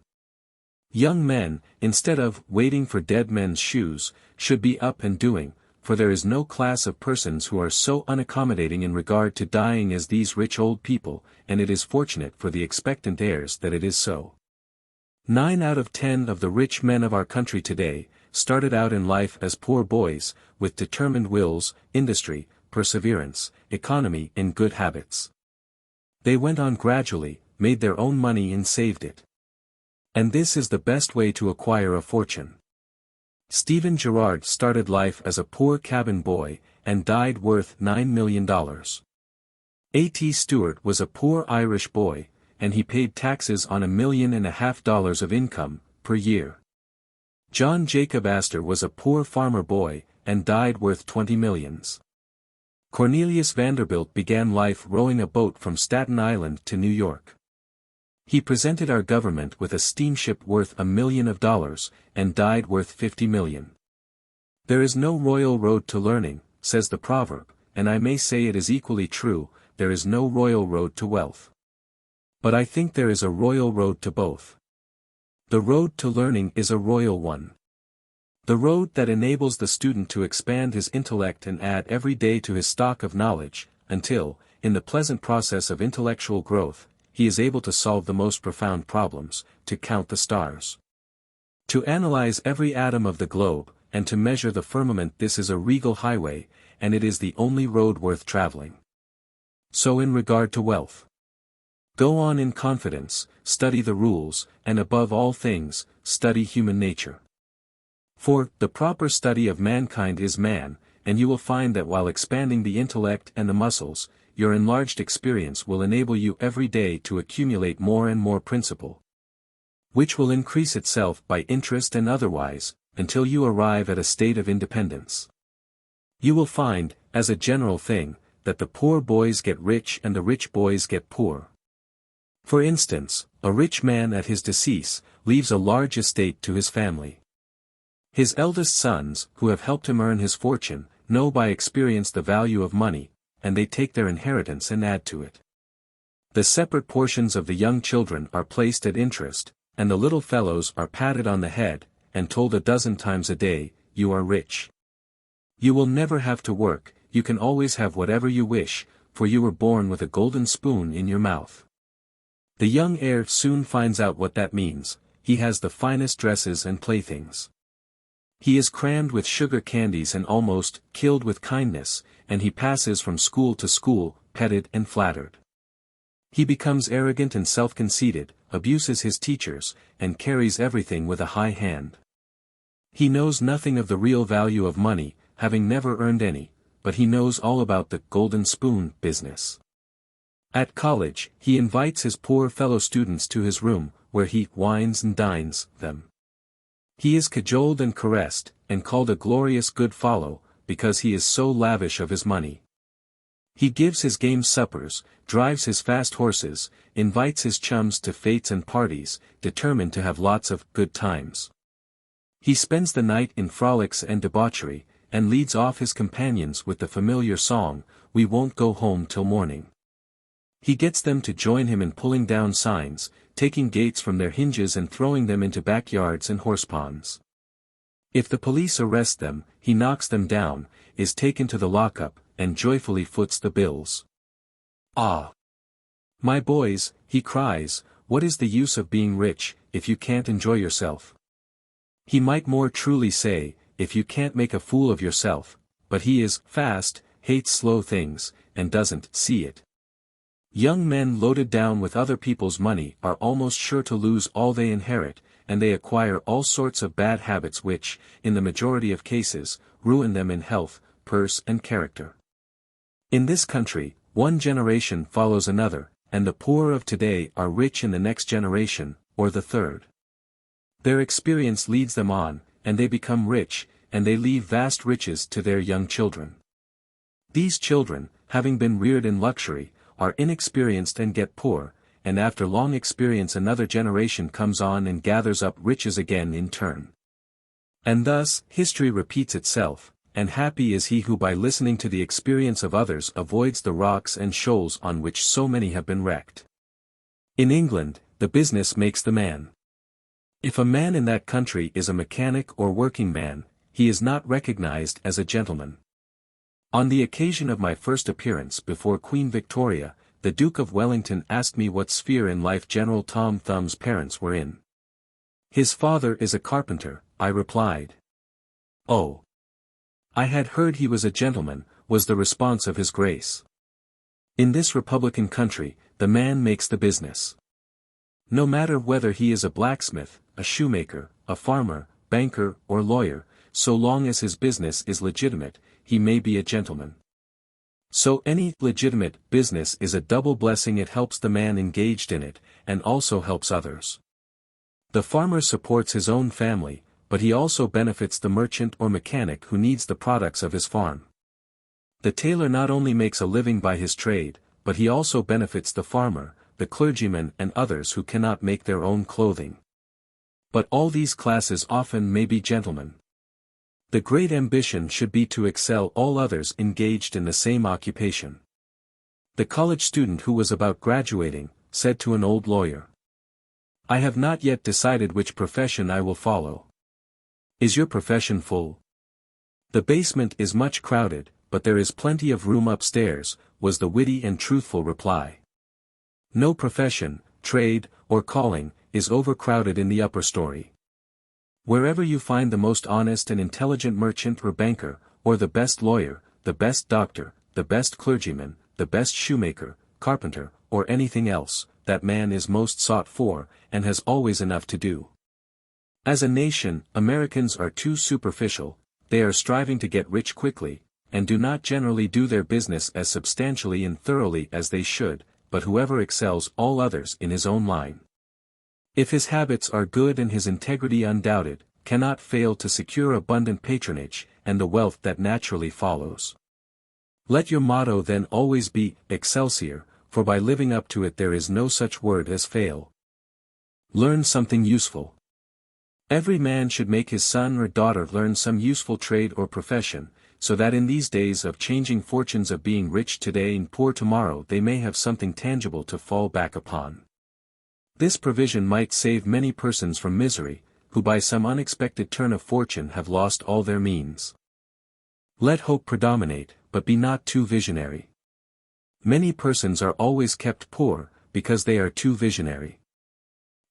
Young men, instead of waiting for dead men's shoes, should be up and doing, for there is no class of persons who are so unaccommodating in regard to dying as these rich old people, and it is fortunate for the expectant heirs that it is so. 9 out of 10 of the rich men of our country today, started out in life as poor boys, with determined wills, industry, perseverance, economy and good habits. They went on gradually, made their own money and saved it. And this is the best way to acquire a fortune. Stephen Girard started life as a poor cabin boy, and died worth $9 million. A.T. Stewart was a poor Irish boy, and he paid taxes on $1.5 million of income per year. John Jacob Astor was a poor farmer boy, and died worth 20 millions. Cornelius Vanderbilt began life rowing a boat from Staten Island to New York. He presented our government with a steamship worth $1 million, and died worth 50 million. There is no royal road to learning, says the proverb, and I may say it is equally true, there is no royal road to wealth. But I think there is a royal road to both. The road to learning is a royal one. The road that enables the student to expand his intellect and add every day to his stock of knowledge, until, in the pleasant process of intellectual growth, he is able to solve the most profound problems, to count the stars, to analyze every atom of the globe, and to measure the firmament. This is a regal highway, and it is the only road worth traveling. So in regard to wealth, go on in confidence, study the rules, and above all things, study human nature. For, the proper study of mankind is man, and you will find that while expanding the intellect and the muscles, your enlarged experience will enable you every day to accumulate more and more principle, which will increase itself by interest and otherwise, until you arrive at a state of independence. You will find, as a general thing, that the poor boys get rich and the rich boys get poor. For instance, a rich man at his decease, leaves a large estate to his family. His eldest sons, who have helped him earn his fortune, know by experience the value of money, and they take their inheritance and add to it. The separate portions of the young children are placed at interest, and the little fellows are patted on the head, and told 12 times a day, "You are rich. You will never have to work, you can always have whatever you wish, for you were born with a golden spoon in your mouth." The young heir soon finds out what that means. He has the finest dresses and playthings. He is crammed with sugar candies and almost killed with kindness, and he passes from school to school, petted and flattered. He becomes arrogant and self-conceited, abuses his teachers, and carries everything with a high hand. He knows nothing of the real value of money, having never earned any, but he knows all about the golden spoon business. At college, he invites his poor fellow students to his room, where he wines and dines them. He is cajoled and caressed, and called a glorious good fellow, because he is so lavish of his money. He gives his game suppers, drives his fast horses, invites his chums to fetes and parties, determined to have lots of good times. He spends the night in frolics and debauchery, and leads off his companions with the familiar song, "We won't go home till morning." He gets them to join him in pulling down signs, taking gates from their hinges and throwing them into backyards and horseponds. If the police arrest them, he knocks them down, is taken to the lockup, and joyfully foots the bills. "Ah! My boys," he cries, "what is the use of being rich, if you can't enjoy yourself?" He might more truly say, if you can't make a fool of yourself, but he is fast, hates slow things, and doesn't see it. Young men loaded down with other people's money are almost sure to lose all they inherit, and they acquire all sorts of bad habits which, in the majority of cases, ruin them in health, purse and character. In this country, one generation follows another, and the poor of today are rich in the next generation, or the third. Their experience leads them on, and they become rich, and they leave vast riches to their young children. These children, having been reared in luxury, are inexperienced and get poor, and after long experience another generation comes on and gathers up riches again in turn. And thus, history repeats itself, and happy is he who by listening to the experience of others avoids the rocks and shoals on which so many have been wrecked. In England, the business makes the man. If a man in that country is a mechanic or working man, he is not recognized as a gentleman. On the occasion of my first appearance before Queen Victoria, the Duke of Wellington asked me what sphere in life General Tom Thumb's parents were in. His father is a carpenter, I replied. Oh! I had heard he was a gentleman, was the response of His Grace. In this republican country, the man makes the business. No matter whether he is a blacksmith, a shoemaker, a farmer, banker, or lawyer, so long as his business is legitimate, he may be a gentleman. So any legitimate business is a double blessing. It helps the man engaged in it, and also helps others. The farmer supports his own family, but he also benefits the merchant or mechanic who needs the products of his farm. The tailor not only makes a living by his trade, but he also benefits the farmer, the clergyman and others who cannot make their own clothing. But all these classes often may be gentlemen. The great ambition should be to excel all others engaged in the same occupation. The college student who was about graduating, said to an old lawyer, "I have not yet decided which profession I will follow." "Is your profession full?" "The basement is much crowded, but there is plenty of room upstairs," was the witty and truthful reply. No profession, trade, or calling, is overcrowded in the upper story. Wherever you find the most honest and intelligent merchant or banker, or the best lawyer, the best doctor, the best clergyman, the best shoemaker, carpenter, or anything else, that man is most sought for, and has always enough to do. As a nation, Americans are too superficial, they are striving to get rich quickly, and do not generally do their business as substantially and thoroughly as they should, but whoever excels all others in his own line, if his habits are good and his integrity undoubted, cannot fail to secure abundant patronage, and the wealth that naturally follows. Let your motto then always be, Excelsior, for by living up to it there is no such word as fail. Learn something useful. Every man should make his son or daughter learn some useful trade or profession, so that in these days of changing fortunes of being rich today and poor tomorrow they may have something tangible to fall back upon. This provision might save many persons from misery, who by some unexpected turn of fortune have lost all their means. Let hope predominate, but be not too visionary. Many persons are always kept poor, because they are too visionary.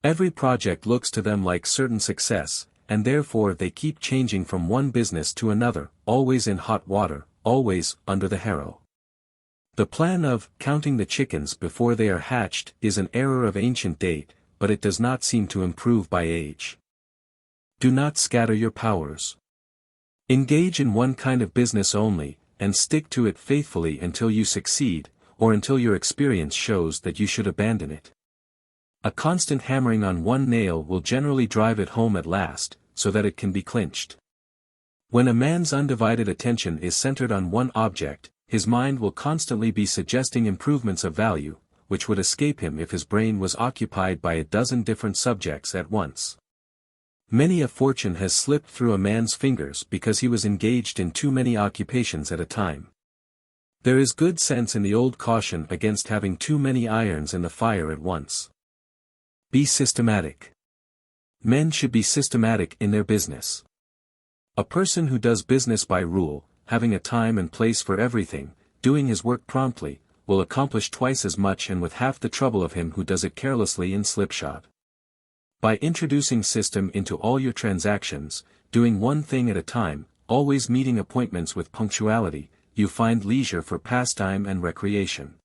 Every project looks to them like certain success, and therefore they keep changing from one business to another, always in hot water, always under the harrow. The plan of counting the chickens before they are hatched is an error of ancient date, but it does not seem to improve by age. Do not scatter your powers. Engage in one kind of business only, and stick to it faithfully until you succeed, or until your experience shows that you should abandon it. A constant hammering on one nail will generally drive it home at last, so that it can be clinched. When a man's undivided attention is centered on one object, his mind will constantly be suggesting improvements of value, which would escape him if his brain was occupied by a dozen different subjects at once. Many a fortune has slipped through a man's fingers because he was engaged in too many occupations at a time. There is good sense in the old caution against having too many irons in the fire at once. Be systematic. Men should be systematic in their business. A person who does business by rule, having a time and place for everything, doing his work promptly, will accomplish twice as much and with half the trouble of him who does it carelessly and slipshod. By introducing system into all your transactions, doing one thing at a time, always meeting appointments with punctuality, you find leisure for pastime and recreation.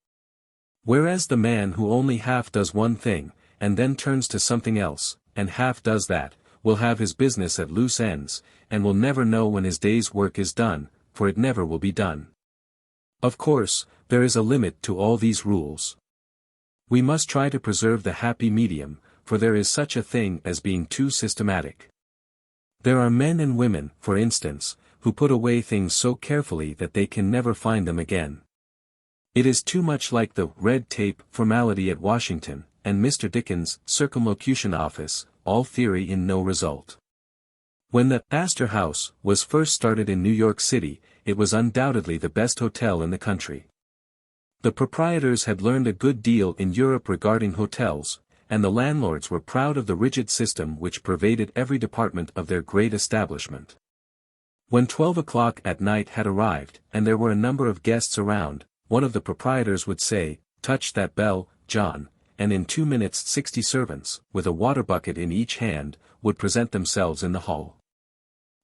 Whereas the man who only half does one thing, and then turns to something else, and half does that, will have his business at loose ends, and will never know when his day's work is done, for it never will be done. Of course, there is a limit to all these rules. We must try to preserve the happy medium, for there is such a thing as being too systematic. There are men and women, for instance, who put away things so carefully that they can never find them again. It is too much like the red tape formality at Washington, and Mr. Dickens' circumlocution office, all theory in no result. When the Astor House was first started in New York City, it was undoubtedly the best hotel in the country. The proprietors had learned a good deal in Europe regarding hotels, and the landlords were proud of the rigid system which pervaded every department of their great establishment. When 12 o'clock at night had arrived, and there were a number of guests around, one of the proprietors would say, "Touch that bell, John," and in 2 minutes 60 servants, with a water bucket in each hand, would present themselves in the hall.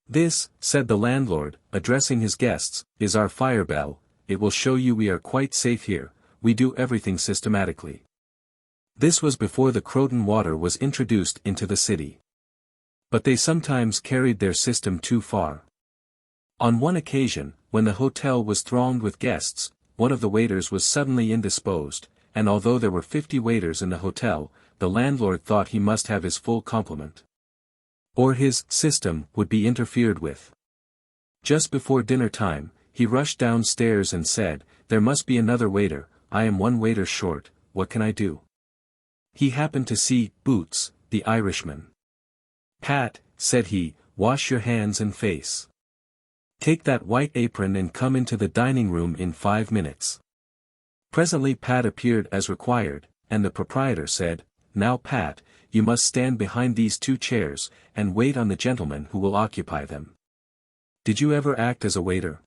"This," said the landlord, addressing his guests, "is our fire bell. It will show you we are quite safe here, we do everything systematically." This was before the Croton water was introduced into the city. But they sometimes carried their system too far. On one occasion, when the hotel was thronged with guests, one of the waiters was suddenly indisposed, and although there were 50 waiters in the hotel, the landlord thought he must have his full complement, or his system would be interfered with. Just before dinner time, he rushed downstairs and said, "There must be another waiter, I am one waiter short, what can I do?" He happened to see Boots, the Irishman. "Pat," said he, "wash your hands and face. Take that white apron and come into the dining room in 5 minutes." Presently Pat appeared as required, and the proprietor said, "Now Pat, you must stand behind these 2 chairs, and wait on the gentleman who will occupy them. Did you ever act as a waiter?"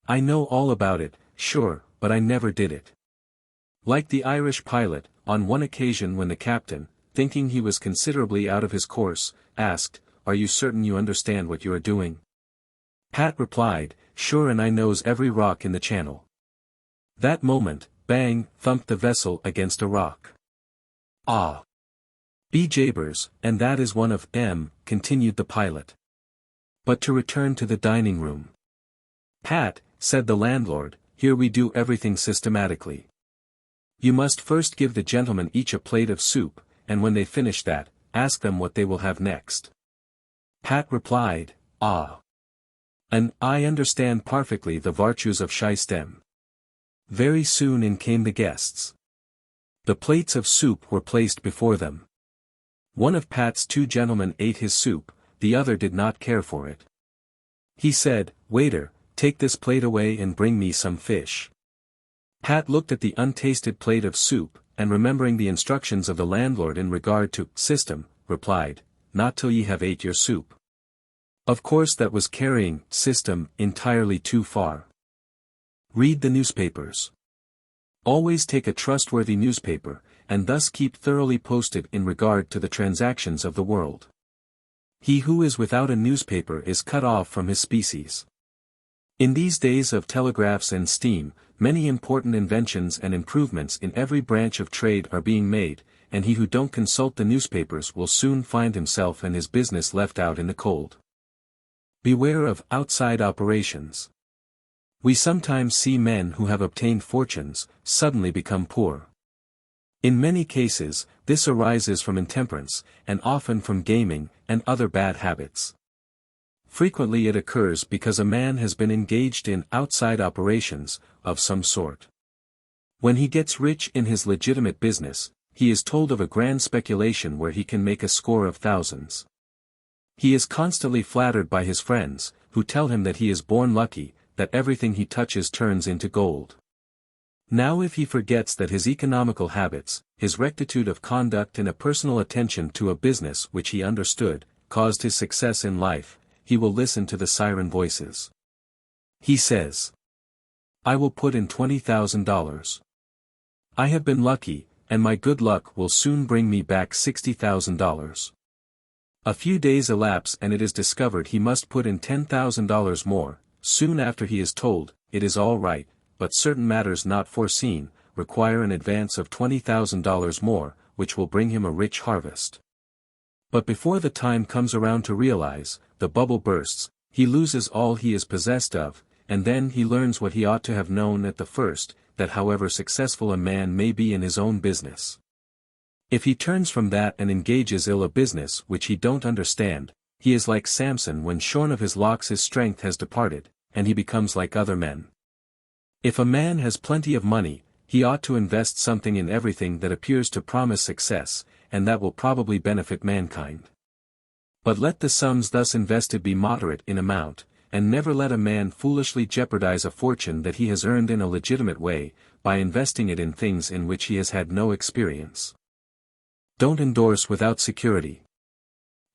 "I know all about it, sure, but I never did it." Like the Irish pilot, on one occasion when the captain, thinking he was considerably out of his course, asked, "Are you certain you understand what you are doing?" Pat replied, "Sure, and I knows every rock in the channel." That moment, bang, thumped the vessel against a rock. "Ah! Be jabers, and that is one of 'em," continued the pilot. "But to return to the dining room. Pat," said the landlord, "here we do everything systematically. You must first give the gentlemen each a plate of soup, and when they finish that, ask them what they will have next." Pat replied, "Ah! And I understand perfectly the virtues of system." Very soon in came the guests. The plates of soup were placed before them. One of Pat's 2 gentlemen ate his soup, the other did not care for it. He said, "Waiter, take this plate away and bring me some fish." Pat looked at the untasted plate of soup, and remembering the instructions of the landlord in regard to system, replied, "Not till ye have ate your soup." Of course that was carrying system entirely too far. Read the newspapers. Always take a trustworthy newspaper, and thus keep thoroughly posted in regard to the transactions of the world. He who is without a newspaper is cut off from his species. In these days of telegraphs and steam, many important inventions and improvements in every branch of trade are being made, and he who don't consult the newspapers will soon find himself and his business left out in the cold. Beware of outside operations. We sometimes see men who have obtained fortunes, suddenly become poor. In many cases, this arises from intemperance, and often from gaming, and other bad habits. Frequently it occurs because a man has been engaged in outside operations, of some sort. When he gets rich in his legitimate business, he is told of a grand speculation where he can make a score of thousands. He is constantly flattered by his friends, who tell him that he is born lucky, that everything he touches turns into gold. Now if he forgets that his economical habits, his rectitude of conduct and a personal attention to a business which he understood, caused his success in life, he will listen to the siren voices. He says, "I will put in $20,000. I have been lucky, and my good luck will soon bring me back $60,000. A few days elapse and it is discovered he must put in $10,000 more. Soon after he is told, it is all right, but certain matters not foreseen, require an advance of $20,000 more, which will bring him a rich harvest. But before the time comes around to realize, the bubble bursts, he loses all he is possessed of, and then he learns what he ought to have known at the first, that however successful a man may be in his own business, If he turns from that and engages ill a business which he don't understand, he is like Samson when shorn of his locks his strength has departed, and he becomes like other men. If a man has plenty of money, he ought to invest something in everything that appears to promise success, and that will probably benefit mankind. But let the sums thus invested be moderate in amount, and never let a man foolishly jeopardize a fortune that he has earned in a legitimate way, by investing it in things in which he has had no experience. Don't endorse without security.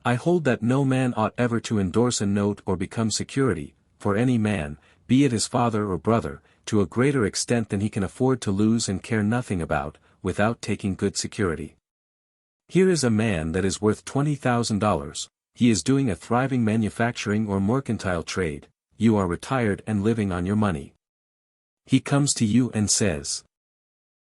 I hold that no man ought ever to endorse a note or become security, for any man, be it his father or brother, to a greater extent than he can afford to lose and care nothing about, without taking good security. Here is a man that is worth $20,000, he is doing a thriving manufacturing or mercantile trade, you are retired and living on your money. He comes to you and says,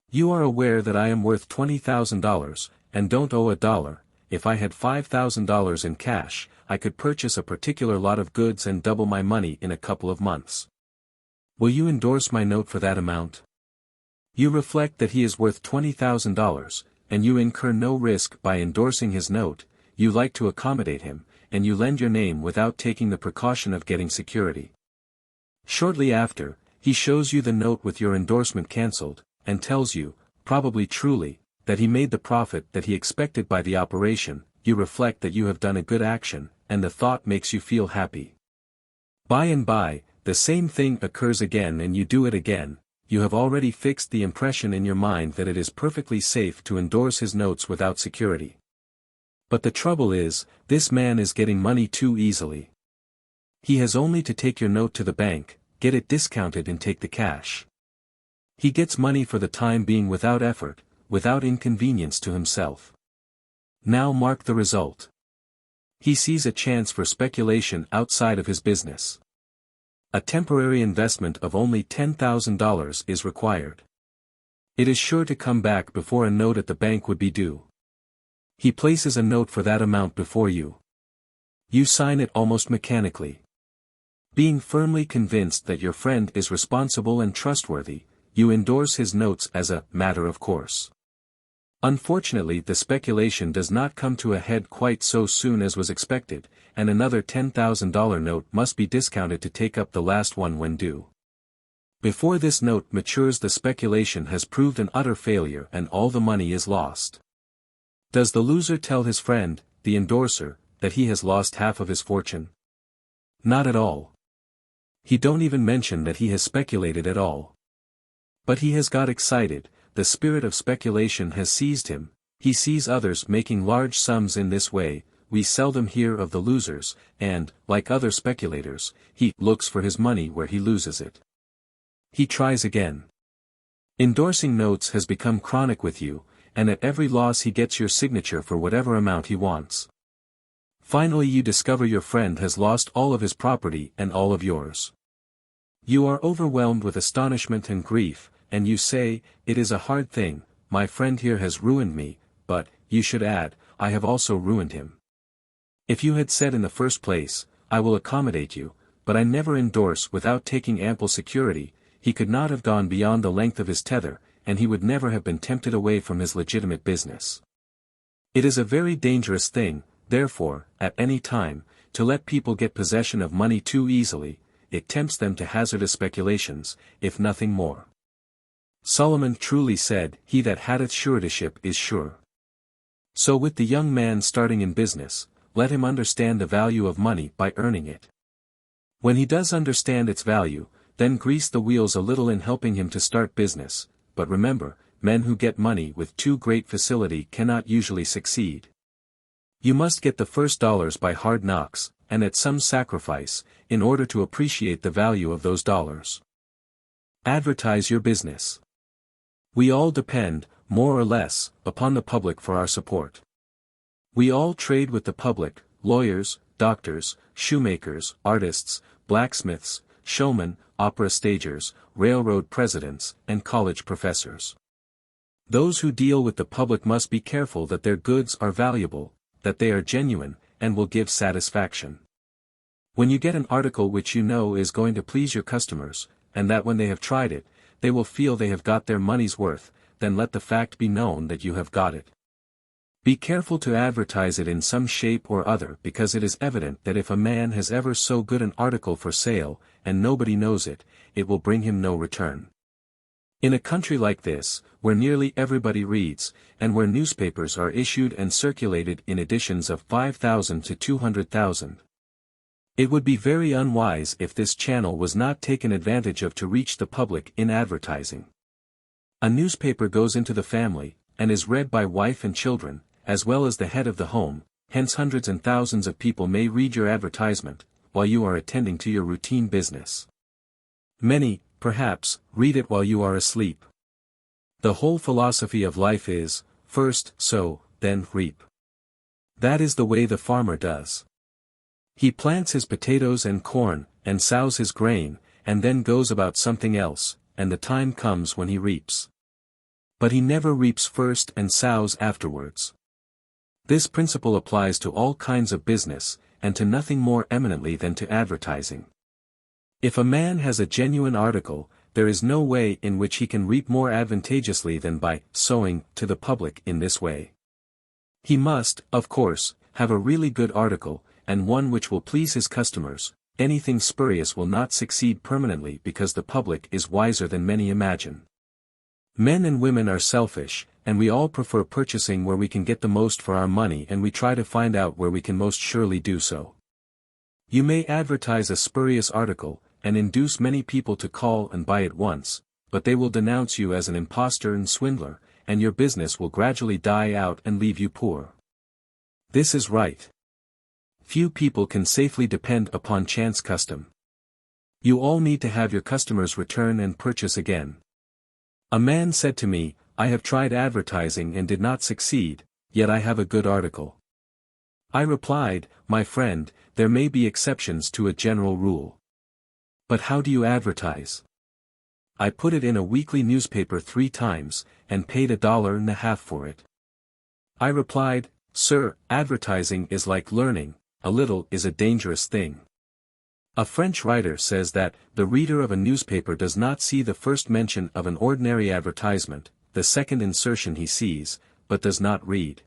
"You are aware that I am worth $20,000, and don't owe a dollar. If I had $5,000 in cash, I could purchase a particular lot of goods and double my money in a couple of months. Will you endorse my note for that amount?" You reflect that he is worth $20,000, and you incur no risk by endorsing his note, you like to accommodate him, and you lend your name without taking the precaution of getting security. Shortly after, he shows you the note with your endorsement cancelled, and tells you, probably truly, that he made the profit that he expected by the operation. You reflect that you have done a good action, and the thought makes you feel happy. By and by, the same thing occurs again and you do it again. You have already fixed the impression in your mind that it is perfectly safe to endorse his notes without security. But the trouble is, this man is getting money too easily. He has only to take your note to the bank, get it discounted and take the cash. He gets money for the time being without effort, without inconvenience to himself. Now mark the result. He sees a chance for speculation outside of his business. A temporary investment of only $10,000 is required. It is sure to come back before a note at the bank would be due. He places a note for that amount before you. You sign it almost mechanically. Being firmly convinced that your friend is responsible and trustworthy, you endorse his notes as a matter of course. Unfortunately, the speculation does not come to a head quite so soon as was expected, and another $10,000 note must be discounted to take up the last one when due. Before this note matures, the speculation has proved an utter failure and all the money is lost. Does the loser tell his friend, the endorser, that he has lost half of his fortune? Not at all. He don't even mention that he has speculated at all. But he has got excited, the spirit of speculation has seized him, he sees others making large sums in this way, we seldom hear of the losers, and, like other speculators, he looks for his money where he loses it. He tries again. Endorsing notes has become chronic with you, and at every loss he gets your signature for whatever amount he wants. Finally you discover your friend has lost all of his property and all of yours. You are overwhelmed with astonishment and grief, and you say, "It is a hard thing, my friend here has ruined me," but, you should add, "I have also ruined him." If you had said in the first place, "I will accommodate you, but I never endorse without taking ample security," he could not have gone beyond the length of his tether, and he would never have been tempted away from his legitimate business. It is a very dangerous thing, therefore, at any time, to let people get possession of money too easily, it tempts them to hazardous speculations, if nothing more. Solomon truly said, "He that hath suretyship is sure." So with the young man starting in business, let him understand the value of money by earning it. When he does understand its value, then grease the wheels a little in helping him to start business, but remember, men who get money with too great facility cannot usually succeed. You must get the first dollars by hard knocks, and at some sacrifice, in order to appreciate the value of those dollars. Advertise your business. We all depend, more or less, upon the public for our support. We all trade with the public, lawyers, doctors, shoemakers, artists, blacksmiths, showmen, opera stagers, railroad presidents, and college professors. Those who deal with the public must be careful that their goods are valuable, that they are genuine, and will give satisfaction. When you get an article which you know is going to please your customers, and that when they have tried it, they will feel they have got their money's worth, then let the fact be known that you have got it. Be careful to advertise it in some shape or other because it is evident that if a man has ever so good an article for sale, and nobody knows it, it will bring him no return. In a country like this, where nearly everybody reads, and where newspapers are issued and circulated in editions of 5,000 to 200,000, it would be very unwise if this channel was not taken advantage of to reach the public in advertising. A newspaper goes into the family, and is read by wife and children, as well as the head of the home, hence hundreds and thousands of people may read your advertisement, while you are attending to your routine business. Many, perhaps, read it while you are asleep. The whole philosophy of life is, first sow, then reap. That is the way the farmer does. He plants his potatoes and corn, and sows his grain, and then goes about something else, and the time comes when he reaps. But he never reaps first and sows afterwards. This principle applies to all kinds of business, and to nothing more eminently than to advertising. If a man has a genuine article, there is no way in which he can reap more advantageously than by sowing to the public in this way. He must, of course, have a really good article, and one which will please his customers. Anything spurious will not succeed permanently because the public is wiser than many imagine. Men and women are selfish, and we all prefer purchasing where we can get the most for our money, and we try to find out where we can most surely do so. You may advertise a spurious article, and induce many people to call and buy at once, but they will denounce you as an impostor and swindler, and your business will gradually die out and leave you poor. This is right. Few people can safely depend upon chance custom. You all need to have your customers return and purchase again. A man said to me, "I have tried advertising and did not succeed, yet I have a good article." I replied, "My friend, there may be exceptions to a general rule. But how do you advertise?" "I put it in a weekly newspaper 3 times, and paid $1.50 for it." I replied, "Sir, advertising is like learning, a little is a dangerous thing." A French writer says that, the reader of a newspaper does not see the first mention of an ordinary advertisement, the second insertion he sees, but does not read.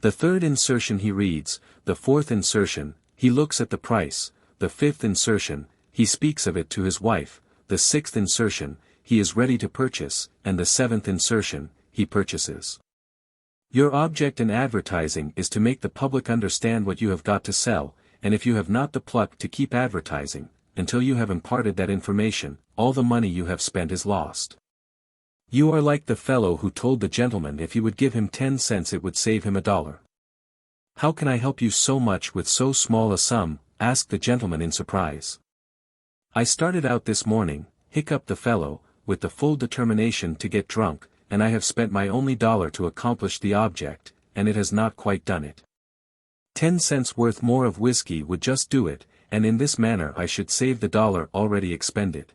The third insertion he reads, the fourth insertion, he looks at the price, the fifth insertion, he speaks of it to his wife, the sixth insertion, he is ready to purchase, and the seventh insertion, he purchases. Your object in advertising is to make the public understand what you have got to sell, and if you have not the pluck to keep advertising, until you have imparted that information, all the money you have spent is lost. You are like the fellow who told the gentleman if he would give him 10 cents it would save him $1. "How can I help you so much with so small a sum?" asked the gentleman in surprise. "I started out this morning," hiccuped the fellow, "with the full determination to get drunk, and I have spent my only $1 to accomplish the object, and it has not quite done it. 10 cents worth more of whiskey would just do it, and in this manner I should save the $1 already expended."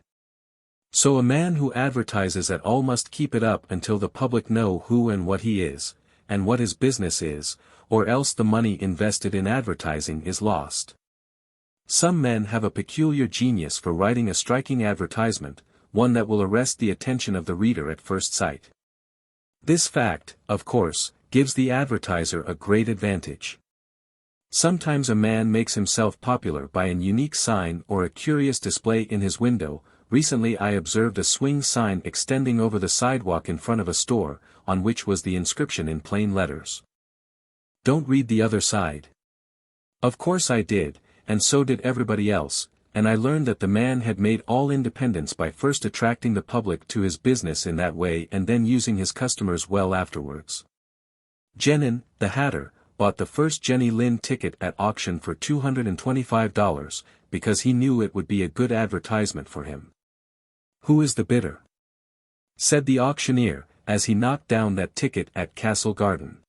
So a man who advertises at all must keep it up until the public know who and what he is, and what his business is, or else the money invested in advertising is lost. Some men have a peculiar genius for writing a striking advertisement, one that will arrest the attention of the reader at first sight. This fact, of course, gives the advertiser a great advantage. Sometimes a man makes himself popular by an unique sign or a curious display in his window. Recently I observed a swing sign extending over the sidewalk in front of a store, on which was the inscription in plain letters, "Don't read the other side." Of course I did, and so did everybody else, and I learned that the man had made all independence by first attracting the public to his business in that way and then using his customers well afterwards. Genin, the hatter, bought the first Jenny Lind ticket at auction for $225, because he knew it would be a good advertisement for him. "Who is the bidder?" said the auctioneer, as he knocked down that ticket at Castle Garden.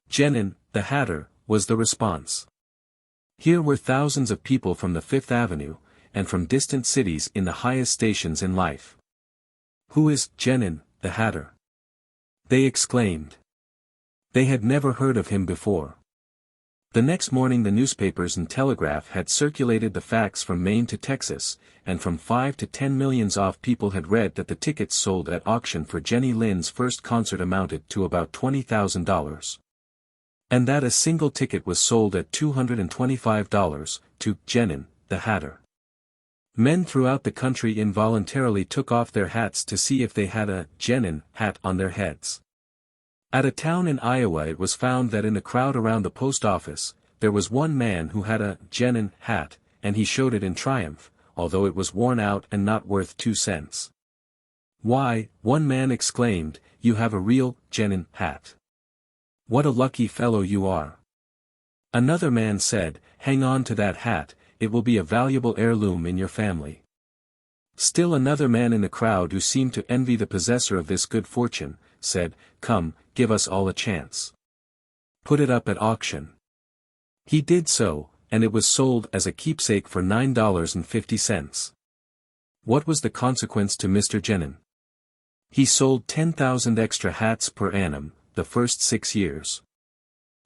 "Genin, the hatter," was the response. Here were thousands of people from the Fifth Avenue, and from distant cities in the highest stations in life. "Who is Genin, the hatter?" they exclaimed. They had never heard of him before. The next morning the newspapers and telegraph had circulated the facts from Maine to Texas, and from 5 to 10 millions off people had read that the tickets sold at auction for Jenny Lind's first concert amounted to about $20,000. And that a single ticket was sold at $225, to Genin, the Hatter. Men throughout the country involuntarily took off their hats to see if they had a Genin hat on their heads. At a town in Iowa it was found that in the crowd around the post office, there was one man who had a Genin hat, and he showed it in triumph, although it was worn out and not worth 2 cents. "Why," one man exclaimed, "you have a real Genin hat. What a lucky fellow you are." Another man said, "Hang on to that hat, it will be a valuable heirloom in your family." Still another man in the crowd who seemed to envy the possessor of this good fortune, said, "Come, give us all a chance. Put it up at auction." He did so, and it was sold as a keepsake for $9.50. What was the consequence to Mr. Genin? He sold 10,000 extra hats per annum, the first 6 years.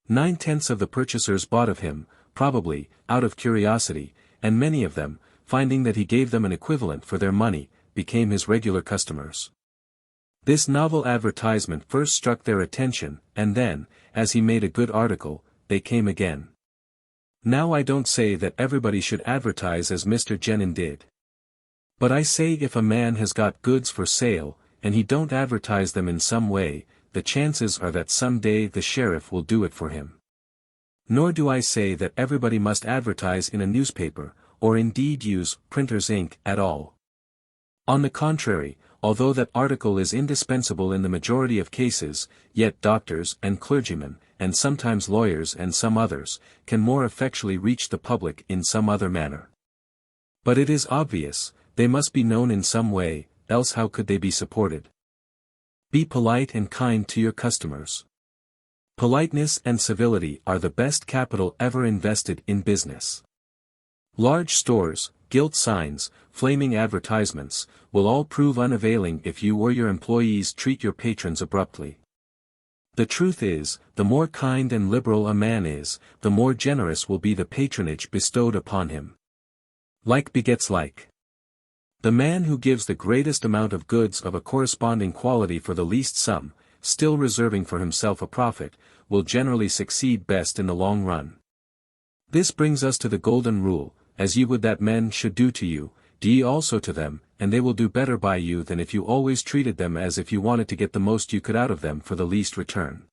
9/10 of the purchasers bought of him, probably, out of curiosity, and many of them, finding that he gave them an equivalent for their money, became his regular customers. This novel advertisement first struck their attention, and then, as he made a good article, they came again. Now I don't say that everybody should advertise as Mr. Genin did. But I say if a man has got goods for sale, and he don't advertise them in some way, the chances are that someday the sheriff will do it for him. Nor do I say that everybody must advertise in a newspaper, or indeed use printer's ink at all. On the contrary, although that article is indispensable in the majority of cases, yet doctors and clergymen, and sometimes lawyers and some others, can more effectually reach the public in some other manner. But it is obvious, they must be known in some way, else how could they be supported? Be polite and kind to your customers. Politeness and civility are the best capital ever invested in business. Large stores, gilt signs, flaming advertisements, will all prove unavailing if you or your employees treat your patrons abruptly. The truth is, the more kind and liberal a man is, the more generous will be the patronage bestowed upon him. Like begets like. The man who gives the greatest amount of goods of a corresponding quality for the least sum, still reserving for himself a profit, will generally succeed best in the long run. This brings us to the golden rule, as ye would that men should do to you, do ye also to them, and they will do better by you than if you always treated them as if you wanted to get the most you could out of them for the least return.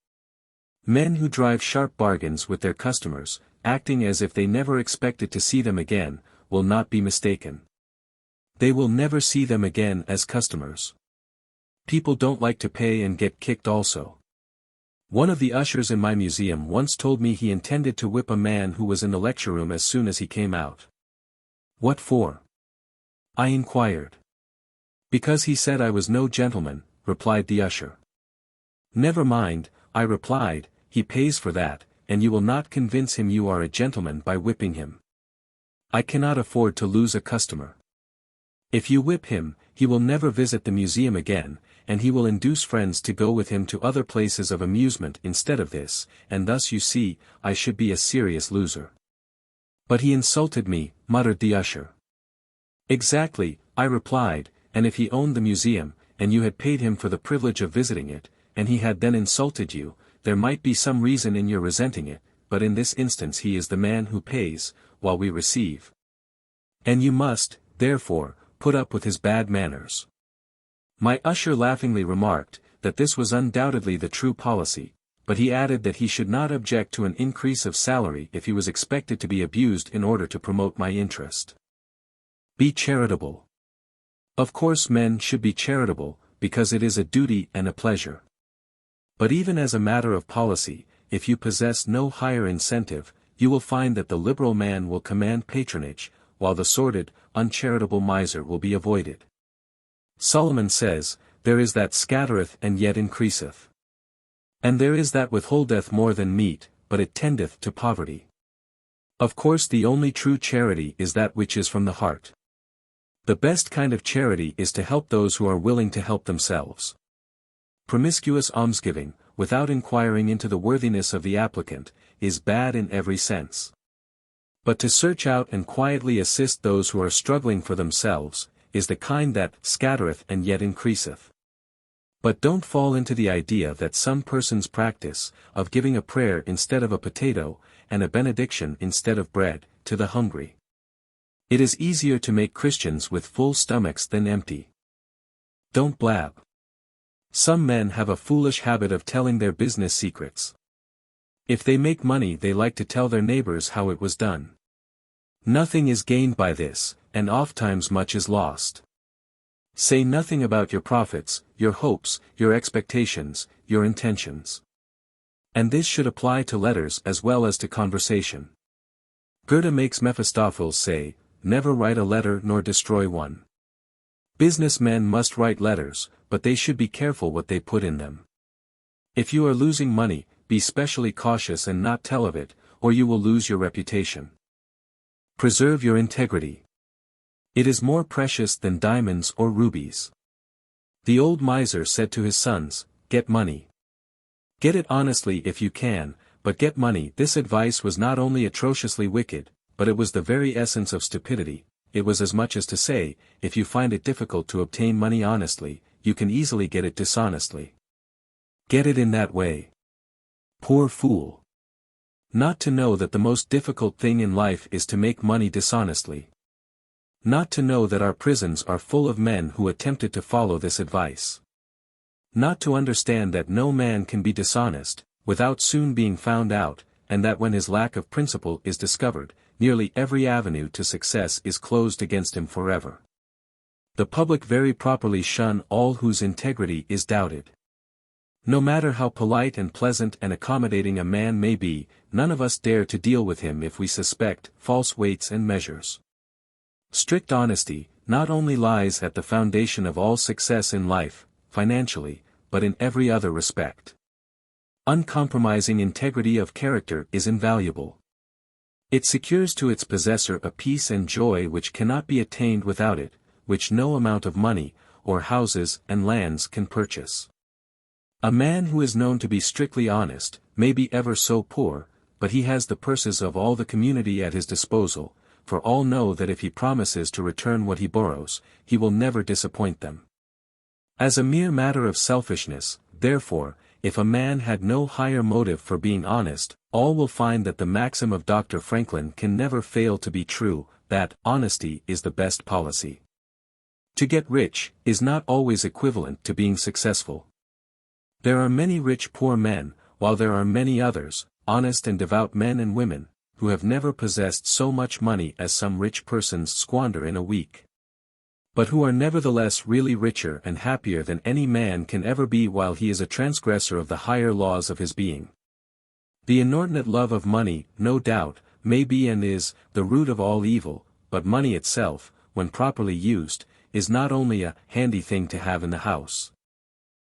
Men who drive sharp bargains with their customers, acting as if they never expected to see them again, will not be mistaken. They will never see them again as customers. People don't like to pay and get kicked also. One of the ushers in my museum once told me he intended to whip a man who was in the lecture room as soon as he came out. "What for?" I inquired. "Because he said I was no gentleman," replied the usher. "Never mind," I replied, "he pays for that, and you will not convince him you are a gentleman by whipping him. I cannot afford to lose a customer. If you whip him, he will never visit the museum again, and he will induce friends to go with him to other places of amusement instead of this, and thus you see, I should be a serious loser." "But he insulted me," muttered the usher. "Exactly," I replied, "and if he owned the museum, and you had paid him for the privilege of visiting it, and he had then insulted you, there might be some reason in your resenting it, but in this instance he is the man who pays, while we receive. And you must, therefore, put up with his bad manners." My usher laughingly remarked, that this was undoubtedly the true policy, but he added that he should not object to an increase of salary if he was expected to be abused in order to promote my interest. Be charitable. Of course men should be charitable, because it is a duty and a pleasure. But even as a matter of policy, if you possess no higher incentive, you will find that the liberal man will command patronage, while the sordid, uncharitable miser will be avoided. Solomon says, "There is that scattereth and yet increaseth. And there is that withholdeth more than meet, but it tendeth to poverty." Of course the only true charity is that which is from the heart. The best kind of charity is to help those who are willing to help themselves. Promiscuous almsgiving, without inquiring into the worthiness of the applicant, is bad in every sense. But to search out and quietly assist those who are struggling for themselves, is the kind that scattereth and yet increaseth. But don't fall into the idea that some person's practice, of giving a prayer instead of a potato, and a benediction instead of bread, to the hungry. It is easier to make Christians with full stomachs than empty. Don't blab. Some men have a foolish habit of telling their business secrets. If they make money, they like to tell their neighbors how it was done. Nothing is gained by this, and ofttimes much is lost. Say nothing about your profits, your hopes, your expectations, your intentions. And this should apply to letters as well as to conversation. Goethe makes Mephistopheles say, "Never write a letter nor destroy one." Businessmen must write letters, but they should be careful what they put in them. If you are losing money, be specially cautious and not tell of it, or you will lose your reputation. Preserve your integrity. It is more precious than diamonds or rubies. The old miser said to his sons, "Get money. Get it honestly if you can, but get money." This advice was not only atrociously wicked, but it was the very essence of stupidity. It was as much as to say, if you find it difficult to obtain money honestly, you can easily get it dishonestly. Get it in that way. Poor fool. Not to know that the most difficult thing in life is to make money dishonestly. Not to know that our prisons are full of men who attempted to follow this advice. Not to understand that no man can be dishonest, without soon being found out, and that when his lack of principle is discovered, nearly every avenue to success is closed against him forever. The public very properly shun all whose integrity is doubted. No matter how polite and pleasant and accommodating a man may be, none of us dare to deal with him if we suspect false weights and measures. Strict honesty, not only lies at the foundation of all success in life, financially, but in every other respect. Uncompromising integrity of character is invaluable. It secures to its possessor a peace and joy which cannot be attained without it, which no amount of money, or houses and lands can purchase. A man who is known to be strictly honest, may be ever so poor, but he has the purses of all the community at his disposal, for all know that if he promises to return what he borrows, he will never disappoint them. As a mere matter of selfishness, therefore, if a man had no higher motive for being honest, all will find that the maxim of Dr. Franklin can never fail to be true, that honesty is the best policy. To get rich is not always equivalent to being successful. There are many rich poor men, while there are many others, honest and devout men and women, who have never possessed so much money as some rich persons squander in a week. But who are nevertheless really richer and happier than any man can ever be while he is a transgressor of the higher laws of his being. The inordinate love of money, no doubt, may be and is the root of all evil, but money itself, when properly used, is not only a handy thing to have in the house,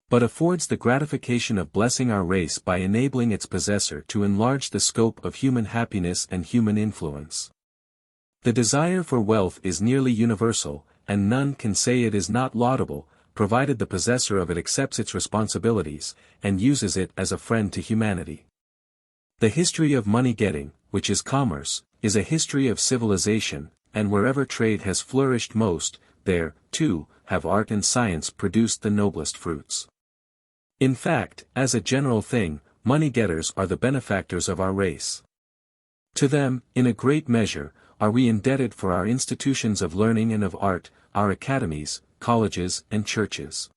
but affords the gratification of blessing our race by enabling its possessor to enlarge the scope of human happiness and human influence. The desire for wealth is nearly universal, and none can say it is not laudable, provided the possessor of it accepts its responsibilities, and uses it as a friend to humanity. The history of money-getting, which is commerce, is a history of civilization, and wherever trade has flourished most, there, too, have art and science produced the noblest fruits. In fact, as a general thing, money-getters are the benefactors of our race. To them, in a great measure, are we indebted for our institutions of learning and of art, our academies, colleges and churches.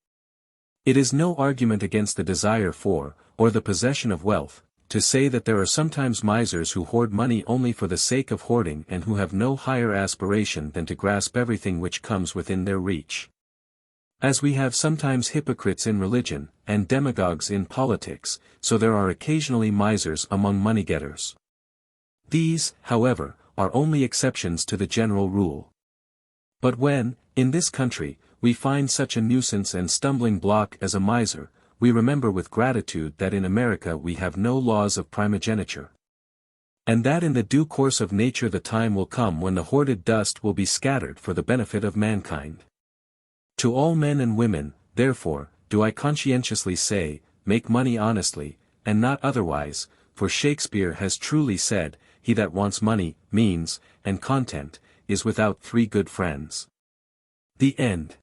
It is no argument against the desire for, or the possession of wealth, to say that there are sometimes misers who hoard money only for the sake of hoarding and who have no higher aspiration than to grasp everything which comes within their reach. As we have sometimes hypocrites in religion, and demagogues in politics, so there are occasionally misers among money-getters. These, however, are only exceptions to the general rule. But when, in this country, we find such a nuisance and stumbling block as a miser, we remember with gratitude that in America we have no laws of primogeniture. And that in the due course of nature the time will come when the hoarded dust will be scattered for the benefit of mankind. To all men and women, therefore, do I conscientiously say, make money honestly, and not otherwise, for Shakespeare has truly said, he that wants money, means, and content, is without three good friends. The end.